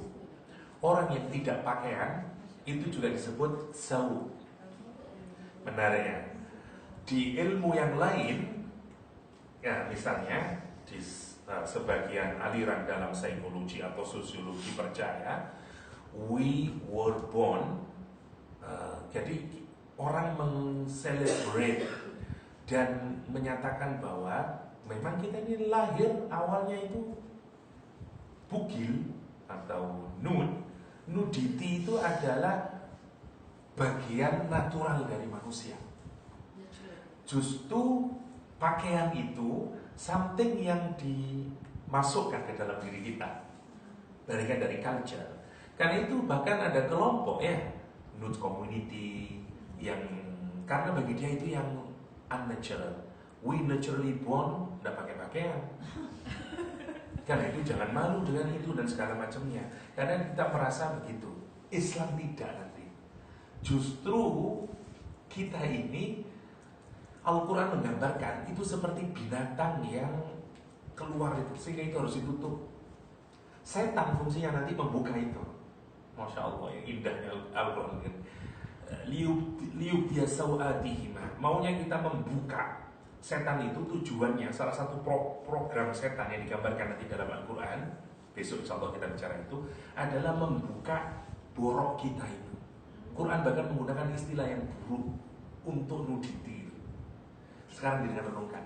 orang yang tidak pakaian itu juga disebut sau. Menarik ya. Di ilmu yang lain, ya misalnya di sebagian aliran dalam psikologi atau sosiologi percaya we were born, jadi orang mencelebrate dan menyatakan bahwa memang kita ini lahir awalnya itu bugil atau nude. Nudity itu adalah bagian natural dari manusia. Justru pakaian itu something yang dimasukkan ke dalam diri kita, bagian dari culture. Karena itu bahkan ada kelompok ya, nude community, yang karena bagi dia itu yang unnatural. We naturally born tidak pakai pakaian. Karena itu jangan malu dengan itu dan segala macamnya. Karena kita merasa begitu. Islam tidak nanti. Justru kita ini Al-Quran menggambarkan itu seperti binatang yang keluar itu, sehingga itu harus ditutup. Setan fungsinya nanti membuka itu. Masya Allah, yang indahnya Al-Quran. Liub biasawatihima, maunya kita membuka. Setan itu tujuannya, salah satu program setan yang digambarkan nanti dalam Al-Quran, besok insya Allah kita bicara itu, adalah membuka borok kita itu. Quran bahkan menggunakan istilah yang buruk untuk nudity. Sekarang renungkan,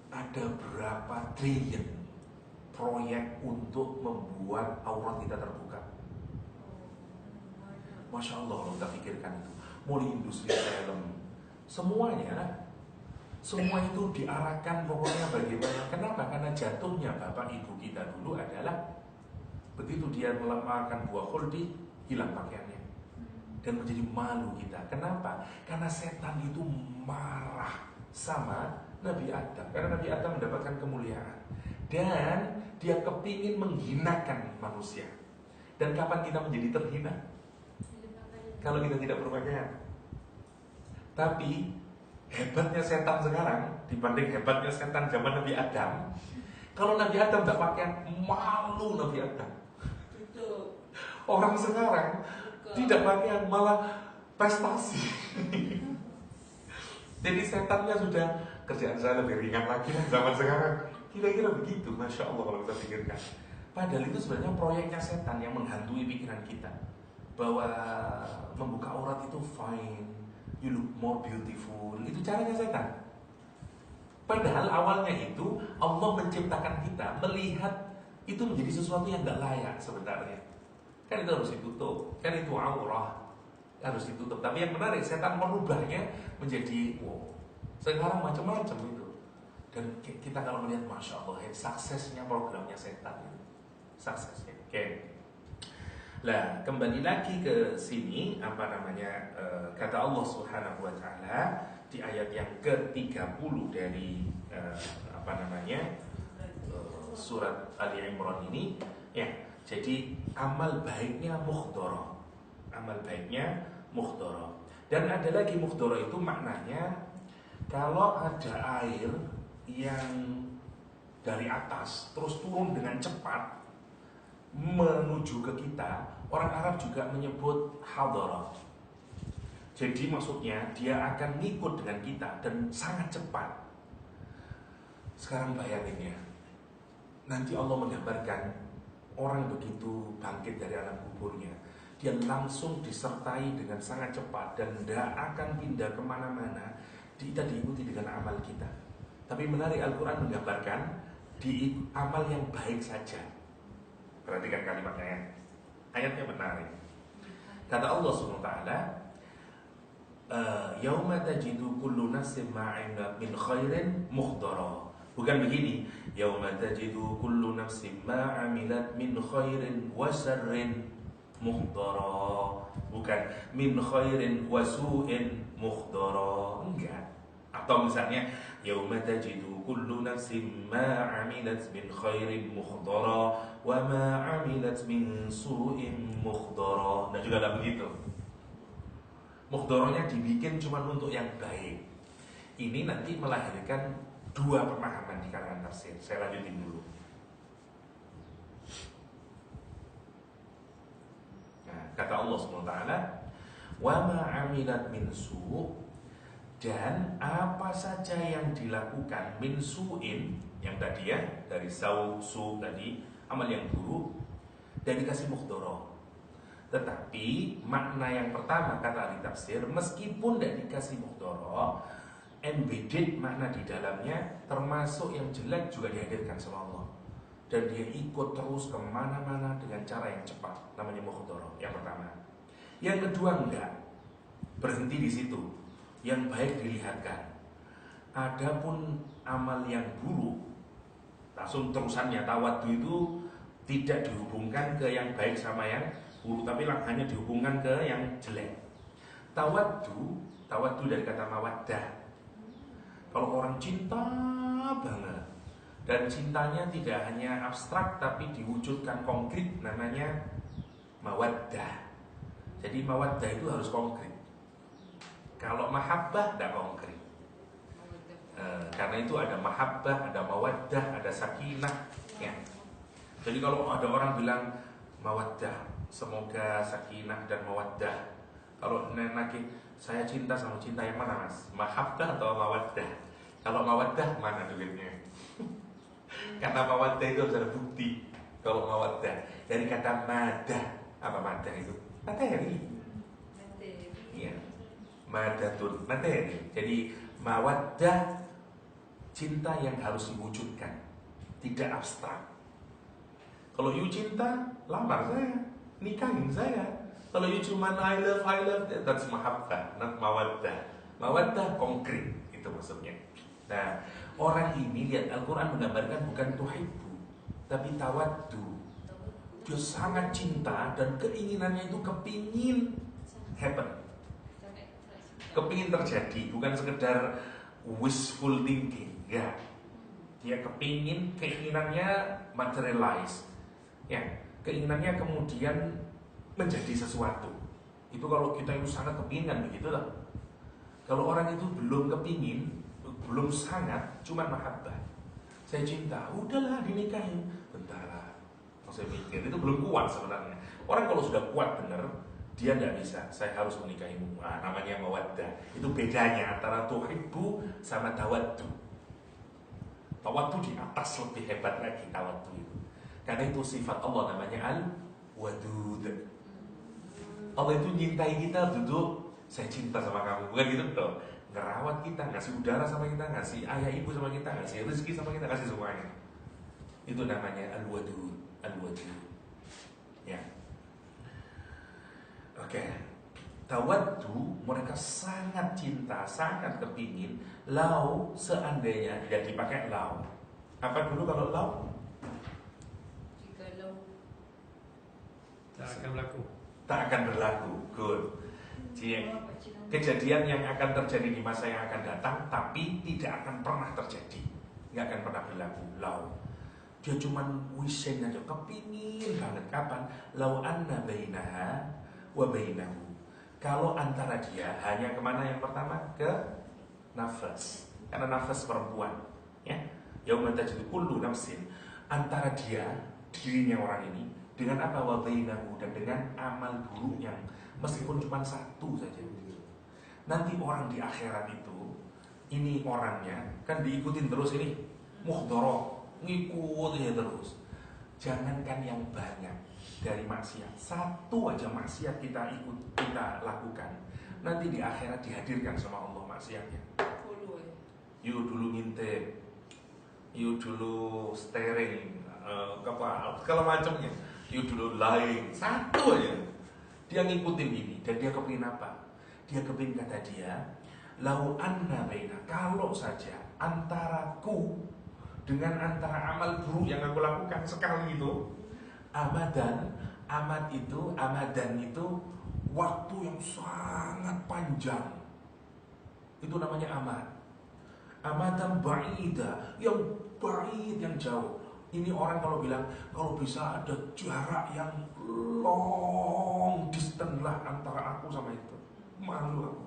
ada berapa triliun proyek untuk membuat aurat kita terbuka. Masya Allah kalau kita pikirkan itu, mulai industri film, semuanya, semua itu diarahkan pokoknya bagaimana. Kenapa? Karena jatuhnya bapak ibu kita dulu adalah begitu dia memakan buah khuldi, hilang pakaiannya dan menjadi malu kita. Kenapa? Karena setan itu marah sama Nabi Adam, karena Nabi Adam mendapatkan kemuliaan dan dia kepingin menghinakan manusia. Dan kapan kita menjadi terhina? Kalau kita tidak berpakaian. Tapi hebatnya setan sekarang dibanding hebatnya setan zaman Nabi Adam, kalau Nabi Adam tidak pakaian, malu Nabi Adam. Orang sekarang tidak pakaian malah prestasi. Jadi setannya sudah, kerjaan saya lebih ringan lagi zaman sekarang. Kira-kira begitu, Masya Allah kalau kita pikirkan. Padahal itu sebenarnya proyeknya setan yang menghantui pikiran kita, bahwa membuka aurat itu fine, you look more beautiful. Itu caranya setan. Padahal awalnya itu Allah menciptakan kita melihat itu menjadi sesuatu yang tidak layak sebenarnya. Kan itu harus ditutup, kan itu aurah, harus ditutup. Tapi yang menarik, setan merubahnya menjadi sekarang macam-macam itu. Dan kita kalau melihat, Masya Allah, suksesnya programnya setan itu, suksesnya. Oke. Nah, kembali lagi ke sini, kata Allah Subhanahu wa taala di ayat yang ke-30 dari surat Ali Imran ini, ya. Jadi amal baiknya mukhdara. Amal baiknya mukhdara. Dan ada lagi mukhdara itu maknanya kalau ada air yang dari atas terus turun dengan cepat menuju ke kita, orang Arab juga menyebut hadara. Jadi maksudnya dia akan ngikut dengan kita dan sangat cepat. Sekarang bayangin ya, nanti Allah menggambarkan orang begitu bangkit dari alam kuburnya, dia langsung disertai dengan sangat cepat dan tidak akan pindah kemana-mana. Kita diikuti dengan amal kita. Tapi menarik, Al-Quran menggambarkan di amal yang baik saja. Perhatikan kalimatnya ya. Ayatnya menarik. Kata Allah SWT, yauma tajidu kullu nafsin ma 'amilat min khairin muhdara. Bukan begini, yauma tajidu kullu nafsin ma 'amilat min khairin wa syarrin muhdara. Bukan min khairin wa su'in muhdara. Enggak. Atau misalnya yauma tajidu kullu nafsin ma 'amilat min khairin muhdara wa ma 'amilat min su'in muhdara. Nah, juga ada begitu. Mukhdaranya dibikin cuma untuk yang baik. Ini nanti melahirkan dua pemahaman di kalangan tafsir. Saya lanjutin dulu. Nah, kata Allah SWT, wa ma 'amilat min su', dan apa saja yang dilakukan min su'in, yang tadi ya, dari su tadi, amal yang buruk, dan dikasih mukhdharah. Tetapi makna yang pertama kata ahli tafsir, meskipun tidak dikasih mukhdharah, embedded makna di dalamnya, termasuk yang jelek juga dihadirkan sama Allah, dan dia ikut terus kemana-mana dengan cara yang cepat, namanya mukhdharah. Yang pertama. Yang kedua enggak, berhenti di situ. Yang baik dilihatkan. Adapun amal yang buruk, langsung terusannya tawaddu itu tidak dihubungkan ke yang baik sama yang buruk, tapi hanya dihubungkan ke yang jelek. Tawaddu dari kata mawaddah. Kalau orang cinta banget, dan cintanya tidak hanya abstrak tapi diwujudkan konkret, namanya mawaddah. Jadi mawaddah itu harus konkret. Kalau mahabbah tidak konkret. Karena itu ada mahabbah, ada mawaddah, ada sakinah ya. Jadi kalau ada orang bilang mawaddah, semoga sakinah dan mawaddah. Kalau lagi saya cinta sama cinta yang mana mas? Mahabbah atau mawaddah? Kalau mawaddah mana duitnya? Karena mawaddah itu harus ada bukti. Kalau mawaddah dari kata madah, apa madah itu? Materi. Iya. Madatun, materi. Jadi mawaddah, cinta yang harus diwujudkan, tidak abstrak. Kalau you cinta, lamar saya, nikahin saya. Kalau you cuma I love, that's mahabbah, not mawaddah. Mawaddah konkret, itu maksudnya. Nah, orang ini lihat Al-Quran menggambarkan bukan tuhibbu, tapi tawaddu. Dia sangat cinta dan keinginannya itu kepingin happen, kepingin terjadi, bukan sekedar wishful thinking. Ya, dia kepingin, keinginannya materialize. Ya, keinginannya kemudian menjadi sesuatu. Itu kalau kita itu sangat kepingin kan begitulah. Kalau orang itu belum kepingin, belum sangat, cuma mahabbah. Saya cinta, udahlah dinikahin. Bentar lah, saya mikir, itu belum kuat sebenarnya. Orang kalau sudah kuat bener, dia tidak bisa, saya harus menikahimu. Nah, namanya mawaddah. Itu bedanya antara tuhibbu sama tawaddu. Tawaddu di atas, lebih hebat lagi tawaddu itu. Karena itu sifat Allah, namanya al-wadud. Allah itu nyintai kita, duduk, saya cinta sama kamu, bukan gitu toh. Ngerawat kita, ngasih udara sama kita, ngasih ayah ibu sama kita, ngasih rezeki sama kita, ngasih semuanya. Itu namanya al-wadud. Al-wadud. Ya. Oke. Tawaddu, mereka sangat cinta, sangat kepingin. Lau, seandainya tidak dipakai lau. Apa dulu kalau lau? Jika lau tak akan berlaku. Tak akan berlaku. Good. Jadi, kejadian yang akan terjadi di masa yang akan datang, tapi tidak akan pernah terjadi, nggak akan pernah berlaku. Lau, dia cuman wishing aja, kepingin banget. Kapan? Lau anna bainaha wa bainahu. Kalau antara dia hanya kemana yang pertama? Ke nafas. Karena nafas perempuan, ya. Yauma tajidu kullu nafsin, antara dia, dirinya orang ini, dengan apa? Wa bainahu, dan dengan amal buruk yang meskipun cuma satu saja. Nanti orang di akhirat itu, ini orangnya kan diikutin terus ini, mukhdharah, ngikutin terus. Jangankan yang banyak dari maksiat, satu aja maksiat kita lakukan, nanti di akhirat dihadirkan sama Allah maksiatnya. You dulu ngintip, you dulu steering, segala macamnya, you dulu lying, satu aja. Dia ngikutin ini, dan dia kepingin apa? Dia kepingin, kata dia, lau anna baina, kalau saja antaraku dengan antara amal buruk yang aku lakukan sekali itu, amadan itu waktu yang sangat panjang. Itu namanya amad. Amadan ba'ida, yang ba'id, yang jauh. Ini orang kalau bilang, kalau bisa ada jarak yang long distance lah antara aku sama itu, malu aku.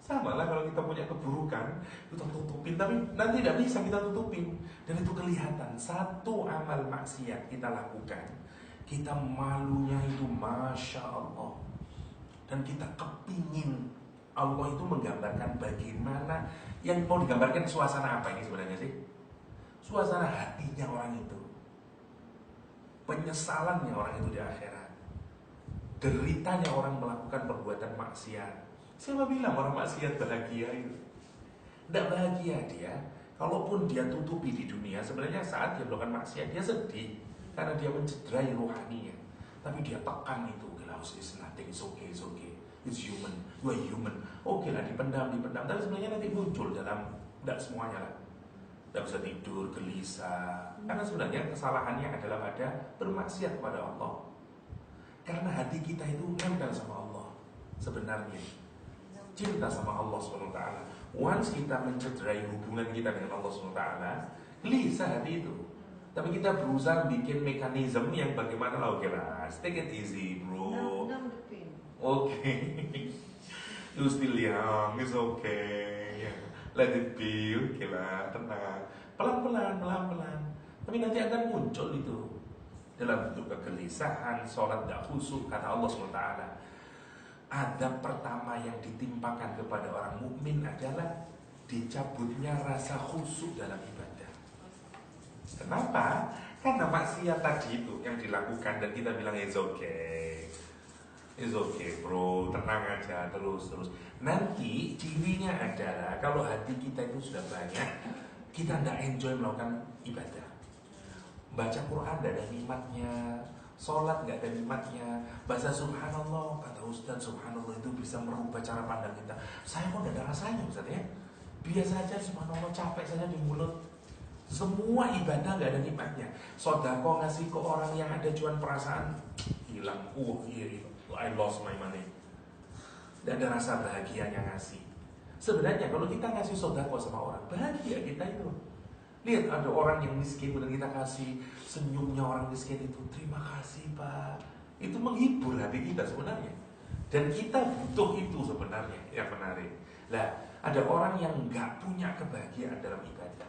Sama lah kalau kita punya keburukan, kita tutupin, tapi nanti tidak bisa kita tutupin. Dan itu kelihatan, satu amal maksiat kita lakukan, kita malunya itu Masya Allah. Dan kita kepingin Allah itu menggambarkan bagaimana, yang mau digambarkan suasana apa ini sebenarnya sih? Suasana hatinya orang itu, penyesalannya orang itu di akhirat, deritanya orang melakukan perbuatan maksiat. Siapa bilang orang maksiat bahagia itu? Tidak bahagia dia. Kalaupun dia tutupi di dunia, sebenarnya saat dia melakukan maksiat dia sedih karena dia mencederai rohaninya. Tapi dia tekan itu, it's nothing, it's okay, it's human, you are human. Oke lah, dipendam. Tapi sebenarnya nanti muncul dalam, tidak semuanya lah. Tidak bisa tidur, gelisah. Karena sebenarnya kesalahannya adalah pada bermaksiat kepada Allah. Karena hati kita itu nempel sama Allah sebenarnya, cinta sama Allah SWT. Once kita mencederai hubungan kita dengan Allah SWT, gelisah hati itu. Tapi kita berusaha bikin mekanisme yang bagaimana lah, oke lah, take it easy bro. Oke. You still young, it's okay. Let it be, oke lah, tenang. Pelan-pelan. Tapi nanti akan muncul itu dalam bentuk kegelisahan, sholat tidak khusyuk, kata Allah SWT. Adab pertama yang ditimpakan kepada orang mukmin adalah dicabutnya rasa khusyuk dalam ibadah. Kenapa? Karena maksiat tadi itu yang dilakukan dan kita bilang it's okay bro, tenang aja, terus. Nanti cirinya adalah kalau hati kita itu sudah banyak, kita tidak enjoy melakukan ibadah. Baca Quran tidak ada nikmatnya, sholat nggak ada nikmatnya, baca subhanallah, kata Ustaz, subhanallah itu bisa merubah cara pandang kita. Saya kok tidak ada rasanya Ustaz ya, biasa aja subhanallah, capek saja di mulut. Semua ibadah nggak ada nikmatnya. Sodako ngasih ke orang yang ada cuman perasaan hilang, I lost my money. Tidak ada rasa bahagianya ngasih. Sebenarnya kalau kita ngasih sodako sama orang, bahagia kita itu. Lihat ada orang yang miskin, kemudian kita kasih senyumnya orang miskin itu, terima kasih Pak. Itu menghibur hati kita sebenarnya. Dan kita butuh itu sebenarnya, yang menarik. Nah, ada orang yang nggak punya kebahagiaan dalam ibadah.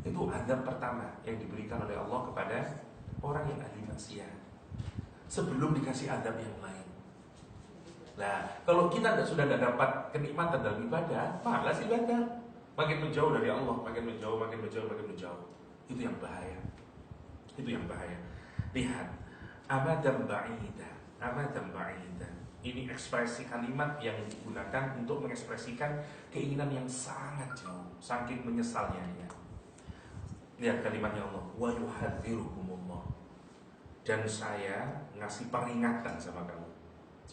Itu adab pertama yang diberikan oleh Allah kepada orang yang ahli maksiat, sebelum dikasih adab yang lain. Nah, kalau kita sudah tidak dapat kenikmatan dalam ibadah, malas ibadah. Makin menjauh dari Allah, makin menjauh. Itu yang bahaya. Lihat, amadam ba'ida. Ini ekspresi kalimat yang digunakan untuk mengekspresikan keinginan yang sangat jauh, saking menyesalnya dia. Lihat kalimatnya Allah, wa yuhadzirukumullah. Dan saya ngasih peringatan sama kamu,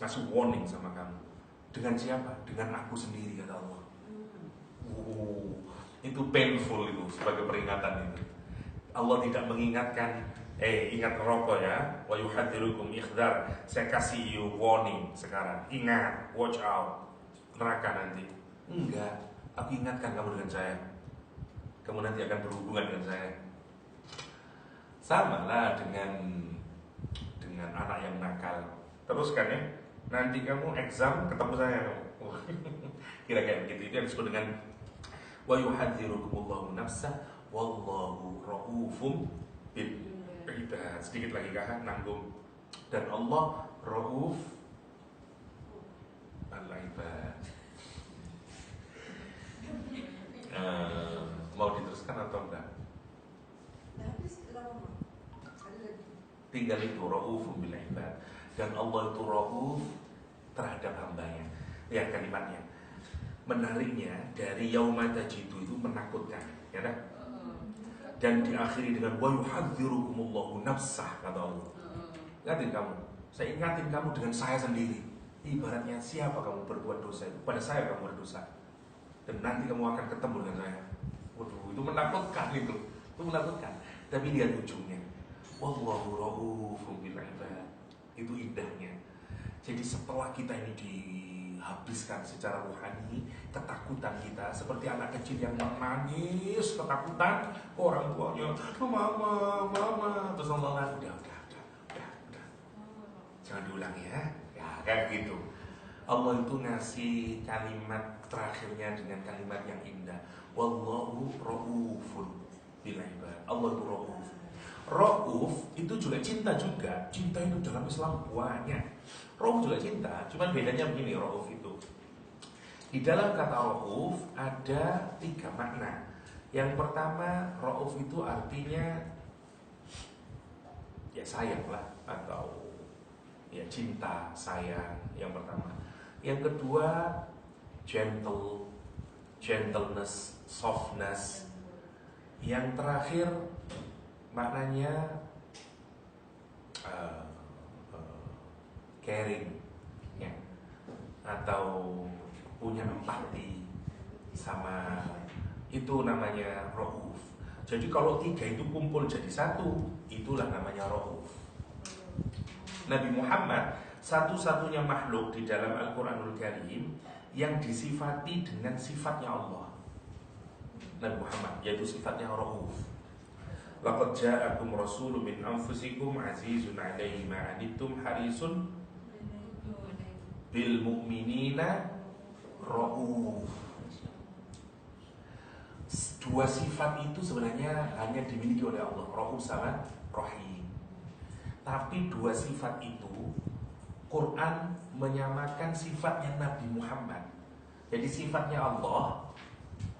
ngasih warning sama kamu. Dengan siapa? Dengan aku sendiri, kata Allah. Itu painful itu sebagai peringatan itu. Allah tidak mengingatkan, ingat rokok ya, wa yuhadzirukum ikhdar. Saya kasih you warning sekarang. Ingat, watch out, neraka nanti. Enggak, aku ingatkan kamu dengan saya. Kamu nanti akan berhubungan dengan saya. Sama lah dengan anak yang nakal. Teruskan ya, nanti kamu exam ketemu saya. Kira-kira begitu. Itu yang disebut dengan wa yuhadzirukumullahu nafsah wallahu raufum bil ibad. Sedikit lagi kah nanggung. Dan Allah rauf al ibad. Mau diteruskan atau enggak? Tinggal itu raufum bil ibad. Dan Allah itu rauf terhadap hambanya. Lihat kalimatnya. Menariknya dari yauma tajidu itu menakutkan, ya kan? Dan diakhiri dengan wa yuhadzirukumullahu nafsah, kata Allah. Ingatin kamu, saya ingatin kamu dengan saya sendiri. Ibaratnya siapa kamu berbuat dosa itu, pada saya kamu berdosa. Dan nanti kamu akan ketemu dengan saya. Waduh, itu menakutkan itu menakutkan. Tapi lihat ujungnya. Wallahu raufum bil ibad. Itu indahnya. Jadi setelah kita ini dihabiskan secara rohani, ketakutan kita seperti anak kecil yang menangis ketakutan orang tuanya, mama, terus Allah udah, jangan diulangi ya, kayak gitu. Allah itu ngasih kalimat terakhirnya dengan kalimat yang indah. Wallahu ra'ufun bil ibad. Allah itu ra'uf. Ra'uf itu juga cinta juga. Cinta itu dalam Islam banyak. Ra'uf juga cinta, cuman bedanya begini ra'uf itu. Di dalam kata ra'uf ada 3 makna. Yang pertama, ra'uf itu artinya ya sayang lah, atau ya cinta, sayang, yang pertama. Yang kedua, gentle, gentleness, softness. Yang terakhir maknanya caring ya, atau punya empati sama, itu namanya ra'uf. Jadi kalau 3 itu kumpul jadi satu, itulah namanya ra'uf. Nabi Muhammad satu-satunya makhluk di dalam Al-Quranul Karim yang disifati dengan sifatnya Allah. Nabi Muhammad, yaitu sifatnya ra'uf. Laqad ja'akum rasulun min anfusikum azizun 'alaihi ma 'anittum harisun bil mu'minina ra'uf. 2 sifat itu sebenarnya hanya dimiliki oleh Allah, ra'uf sama rahim. Tapi 2 sifat itu Quran menyamakan sifatnya Nabi Muhammad. Jadi sifatnya Allah,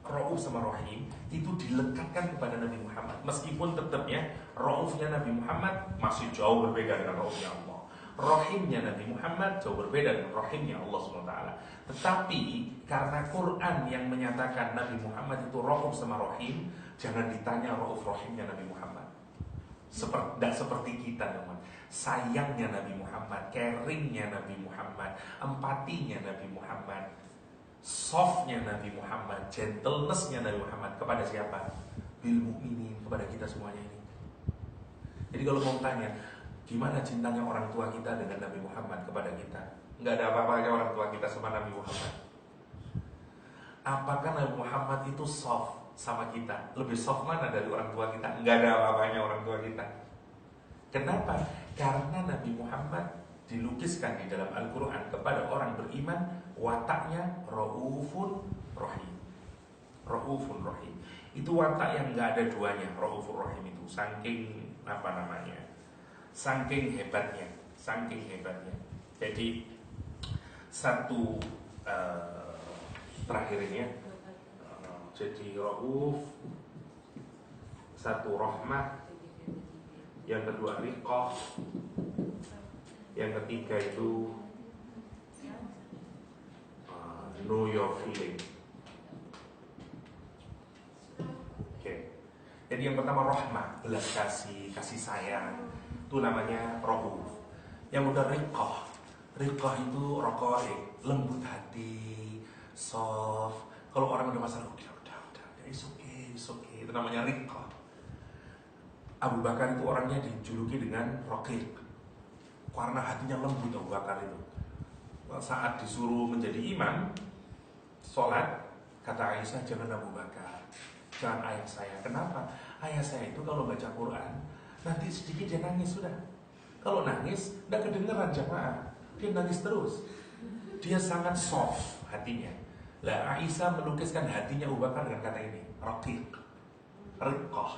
Ra'uf sama Rahim, itu dilekatkan kepada Nabi Muhammad. Meskipun tetapnya Ra'ufnya Nabi Muhammad masih jauh berbeda dengan Ra'ufnya Allah. Rahimnya Nabi Muhammad jauh berbeda dengan Rahimnya Allah SWT. Tetapi karena Quran yang menyatakan Nabi Muhammad itu Ra'uf sama Rahim, jangan ditanya Ra'uf Rahimnya Nabi Muhammad. Tidak seperti kita teman. Sayangnya Nabi Muhammad, caringnya Nabi Muhammad, empatinya Nabi Muhammad, softnya Nabi Muhammad, gentlenessnya Nabi Muhammad kepada siapa? Bil mu'minin, kepada kita semuanya ini. Jadi kalau mau tanya, gimana cintanya orang tua kita dengan Nabi Muhammad kepada kita? Nggak ada apa-apanya orang tua kita sama Nabi Muhammad. Apakah Nabi Muhammad itu soft sama kita? Lebih soft mana dari orang tua kita? Nggak ada apa-apanya orang tua kita. Kenapa? Karena Nabi Muhammad dilukiskan di dalam Al-Quran kepada orang beriman wataknya Ra'ufun Rahim. Ra'ufun Rahim. Itu watak yang nggak ada duanya. Ra'ufun Rahim itu saking saking hebatnya. Jadi satu terakhir ini ya. Jadi Ra'uf, satu rahmah, yang kedua riqah, yang ketiga itu know your feeling. Oke. Jadi yang pertama rahmah, belas kasih, kasih sayang, itu namanya Ra'uf. Yang udah riqah itu raqaiq, lembut hati, soft. Kalau orang udah masalah, udah, it's okay, itu namanya riqah. Abu Bakar itu orangnya dijuluki dengan raqiq, karena hatinya lembut. Abu Bakar itu saat disuruh menjadi imam sholat, kata Aisyah, jangan Abu Bakar, jangan ayah saya. Kenapa? Ayah saya itu kalau baca Quran nanti sedikit dia nangis sudah. Kalau nangis tidak kedengeran jamaah, dia nangis terus. Dia sangat soft hatinya. Lah Aisyah melukiskan hatinya Abu Bakar dengan kata ini, raqiq, riqah.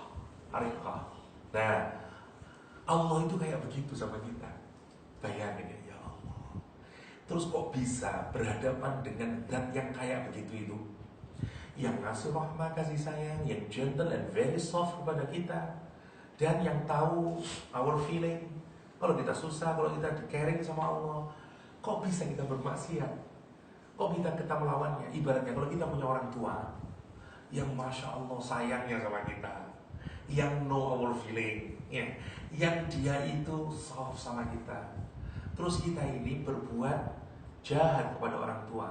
Nah, Allah itu kayak begitu sama kita. Bayangin ya Allah. Terus kok bisa berhadapan dengan zat yang kayak begitu itu, yang ngasih rahmah, kasih sayang, yang gentle and very soft kepada kita, dan yang tahu our feeling. Kalau kita susah, kalau kita caring sama Allah, kok bisa kita bermaksiat? Kok kita melawannya? Ibaratnya kalau kita punya orang tua yang Masya Allah sayangnya sama kita, yang know our feeling ya, yang dia itu soft sama kita, terus kita ini berbuat jahat kepada orang tua.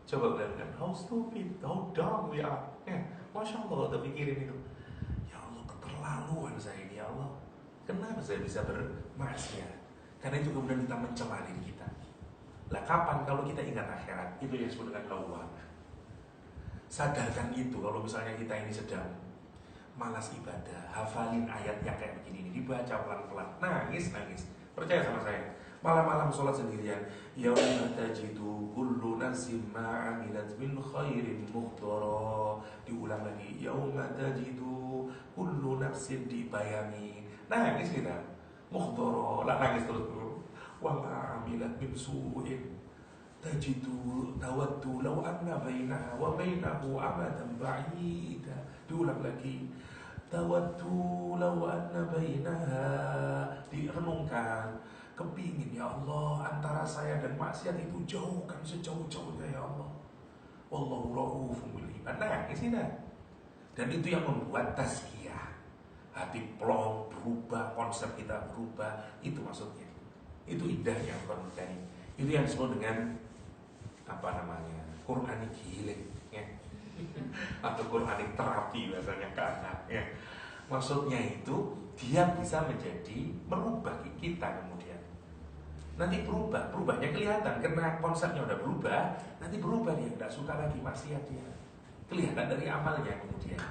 Coba bayangkan, how stupid, how dumb we are ya. Masya Allah, udah pikirin itu. Ya Allah, keterlaluan saya ini ya Allah. Kenapa saya bisa bermaksiat? Karena itu kemudian kita mencela diri kita. Lah kapan kalau kita ingat akhirat? Itu yang disebut dengan lawwam. Sadarkan itu. Kalau misalnya kita ini sedang malas ibadah, hafalin ayat yang kayak begini ini, dibaca pelan-pelan, nangis. Percaya sama saya. Malam-malam sholat sendirian, yauma tajidu kullu min khairin muhdara. Diulang lagi, yauma tajidu kullu nafsin, dibayangin. Nangis kita, muhdara, lah nangis terus. Wa ma amilat min su'in tajidu tawaddu law anna bainaha wa bainahu amadan ba'ida. Diulang lagi, tawaddu law anna bainaha, direnungkan, kepingin ya Allah antara saya dan maksiat itu jauhkan sejauh-jauhnya ya Allah. Wallahu raufum bil ibad. Nangis ini. Dan itu yang membuat tazkiyah, hati plong, berubah, konsep kita berubah. Itu maksudnya. Itu indahnya Al-Quran Karim. Itu yang disebut dengan apa namanya, Quranic healing, ya. Atau Quranic terapi biasanya ke anak, ya. Maksudnya itu dia bisa menjadi merubah kita kemudian. Nanti berubahnya kelihatan karena konsepnya udah berubah. Nanti berubah dia, nggak suka lagi maksiat dia. Kelihatan dari amalnya kemudian.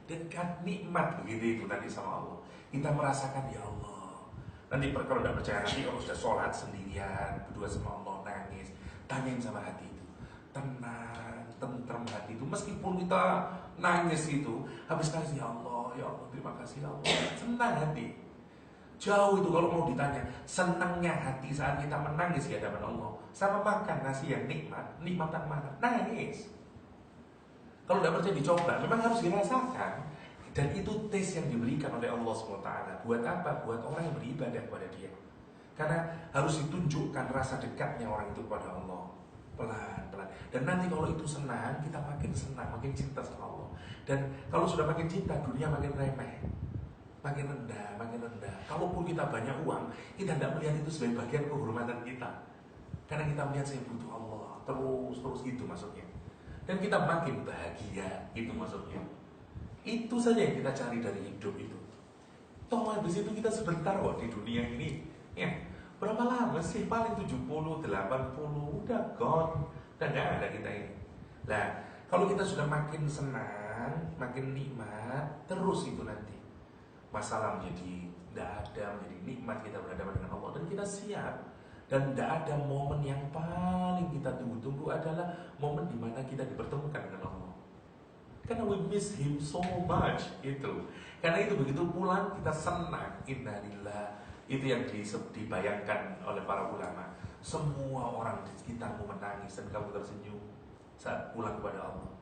Dan kan nikmat begitu itu nanti sama Allah. Kita merasakan ya Allah. Nanti kalau tidak percaya, nanti kalau sudah sholat sendirian berdua sama Allah, nangis, tanyain sama hati itu, tenang, tentrem hati itu. Meskipun kita nangis itu, habis nangis ya Allah terima kasih ya Allah, senang hati. Jauh itu kalau mau ditanya, senangnya hati saat kita menangis di hadapan Allah sama makan nasi yang nikmatan mana? Nangis. Kalau tidak percaya dicoba, memang harus dirasakan. Dan itu tes yang diberikan oleh Allah SWT. Buat apa? Buat orang yang beribadah kepada Dia. Karena harus ditunjukkan rasa dekatnya orang itu kepada Allah. Pelan-pelan. Dan nanti kalau itu senang, kita makin senang, makin cinta sama Allah. Dan kalau sudah makin cinta, dunia makin remeh, makin rendah, makin rendah. Kalaupun kita banyak uang, kita tidak melihat itu sebagai bagian kehormatan kita. Karena kita melihat saya butuh Allah. Terus gitu maksudnya. Dan kita makin bahagia, itu maksudnya. Itu saja yang kita cari dari hidup itu. Toh habis itu kita sebentar kok di dunia ini. Ya, berapa lama sih? Paling 70, 80, udah gone. Udah gak ada kita ini. Nah, kalau kita sudah makin senang, makin nikmat, terus itu nanti masalah menjadi tidak ada, menjadi nikmat kita berhadapan dengan Allah. Dan kita siap. Dan tidak ada momen yang paling kita tunggu-tunggu adalah momen dimana kita dipertemukan dengan Allah. Karena we miss Him so much itu. Karena itu begitu pulang kita senang. Innalillah. Itu yang dibayangkan oleh para ulama. Semua orang di sekitarmu menangis dan kamu tersenyum saat pulang kepada Allah.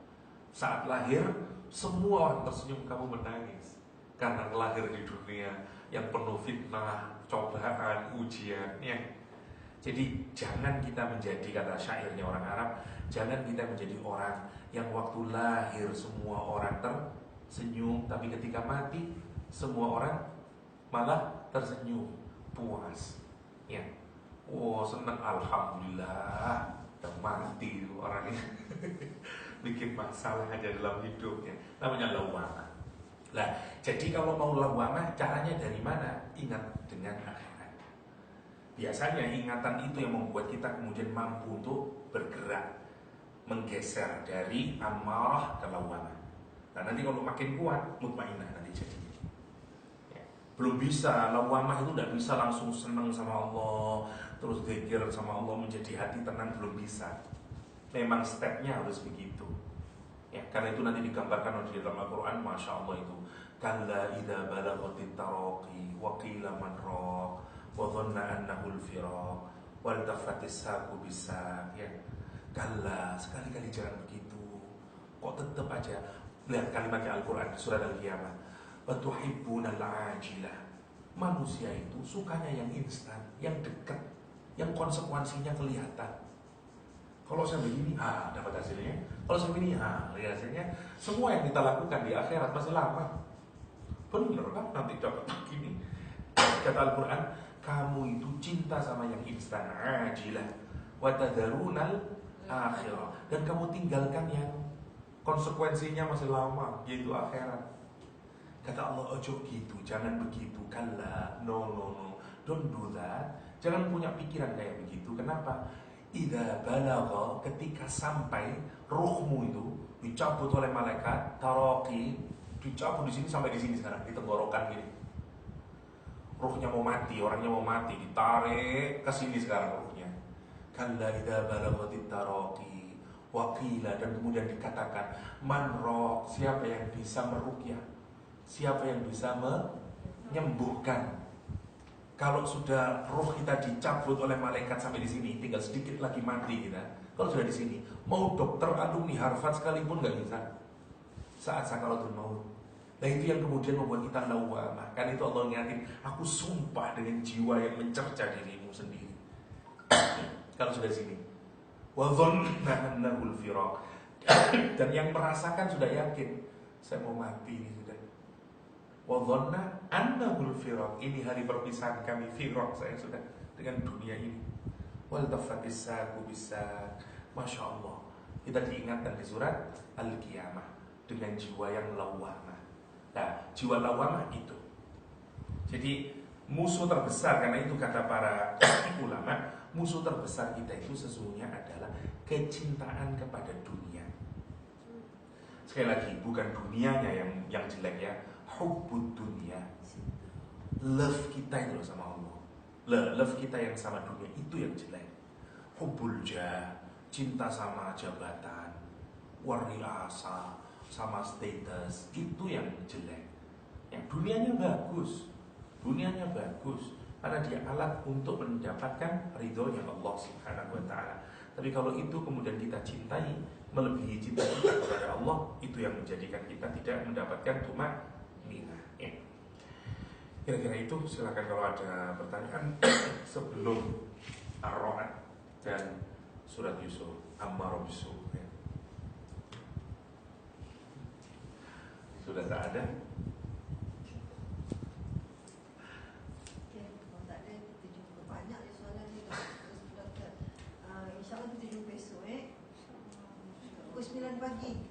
Saat lahir, semua orang tersenyum, kamu menangis karena lahir di dunia yang penuh fitnah, cobaan, ujian. Ya. Jadi jangan kita menjadi, kata syairnya orang Arab, jangan kita menjadi orang yang waktu lahir semua orang tersenyum, tapi ketika mati semua orang malah tersenyum, puas. Ya, wow, senang, alhamdulillah, udah mati orangnya, bikin masalah aja dalam hidupnya. Namanya lawamah. Nah, jadi kalau mau lawamah, caranya dari mana? Ingat dengan akhirat. Biasanya ingatan itu yang membuat kita kemudian mampu untuk bergerak, menggeser dari amarah ke lawamah. Nah nanti kalau makin kuat, mutmainah nanti jadinya. Ya. Belum bisa, lawamah itu tidak bisa langsung senang sama Allah, terus zikir sama Allah menjadi hati tenang, belum bisa. Memang stepnya harus begitu. Ya, karena itu nanti digambarkan oleh dalam Al-Quran, Masya Allah itu. Kalla idha balaghatit taraqi wa qila man raq wa dhanna annahu al-firaq wal tafatis saqu bisaq. Ya. Kalla, sekali-kali jangan begitu. Kok tetap aja. Lihat kalimatnya Al-Quran di surat Al-Qiyamah. Wa tuhibbunal ajilah. Manusia itu sukanya yang instan, yang dekat, yang konsekuensinya kelihatan. Kalau saya begini, dapat hasilnya. Kalau saya begini, lihat hasilnya. Semua yang kita lakukan di akhirat masih lama. Benar kan? Nanti dapat begini. Kata Al-Quran, kamu itu cinta sama yang instan, ajilah, wa tadarunal akhirah, dan kamu tinggalkan yang konsekuensinya masih lama, yaitu akhirat. Kata Allah, ojo gitu, jangan begitu. Kalla, no, don't do that. Jangan punya pikiran kayak begitu. Kenapa? Idza balagha, ketika sampai ruhmu itu dicabut oleh malaikat, taraqi, dicabut di sini sampai di sini sekarang, di tenggorokan gini. Ruhnya mau mati, orangnya mau mati, ditarik ke sini sekarang ruhnya. Kalla idza balaghatit taraqi Waqila, dan kemudian dikatakan manrok, siapa yang bisa meruqyah, siapa yang bisa menyembuhkan. Kalau sudah roh kita dicabut oleh malaikat sampai di sini, tinggal sedikit lagi mati kita. Kalau sudah di sini, mau dokter alumni Harvard sekalipun nggak bisa. Saat sakaratul maut. Nah itu yang kemudian membuat kita lawamah. Kan itu Allah ingatin, aku sumpah dengan jiwa yang mencerca dirimu sendiri. Kalau sudah di sini, wa dhanna annahul firaq. Dan yang merasakan sudah yakin, saya mau mati ini sudah. Wa dhanna annahul firaq, ini hari perpisahan kami, firaq, saya sudah dengan dunia ini. Wal tafatis saqu bisaq. Masya Allah, kita diingatkan di surat Al-Qiyamah dengan jiwa yang lawamah. Nah, jiwa lawamah itu. Jadi musuh terbesar, karena itu kata para ulama, musuh terbesar kita itu sesungguhnya adalah kecintaan kepada dunia. Sekali lagi, bukan dunianya yang jelek ya, hubbud dunia. Love kita itu sama Allah. Love kita yang sama dunia itu yang jelek. Hubbul jah, cinta sama jabatan, wariasa, sama status, itu yang jelek. Yang dunianya bagus, karena dia alat untuk mendapatkan ridhonya Allah Subhanahu wa ta'ala. Tapi kalau itu kemudian kita cintai melebihi cinta kita kepada Allah, itu yang menjadikan kita tidak mendapatkan tumaninah. Kira-kira itu. Silakan kalau ada pertanyaan sebelum Ar-Ra'd dan surat Yusuf, Ammar bisu. Sudah tak ada? Okey, kalau tak ada kita jumpa. Banyak je soalan ni Doktor. InsyaAllah kita jumpa esok Pukul 9 pagi.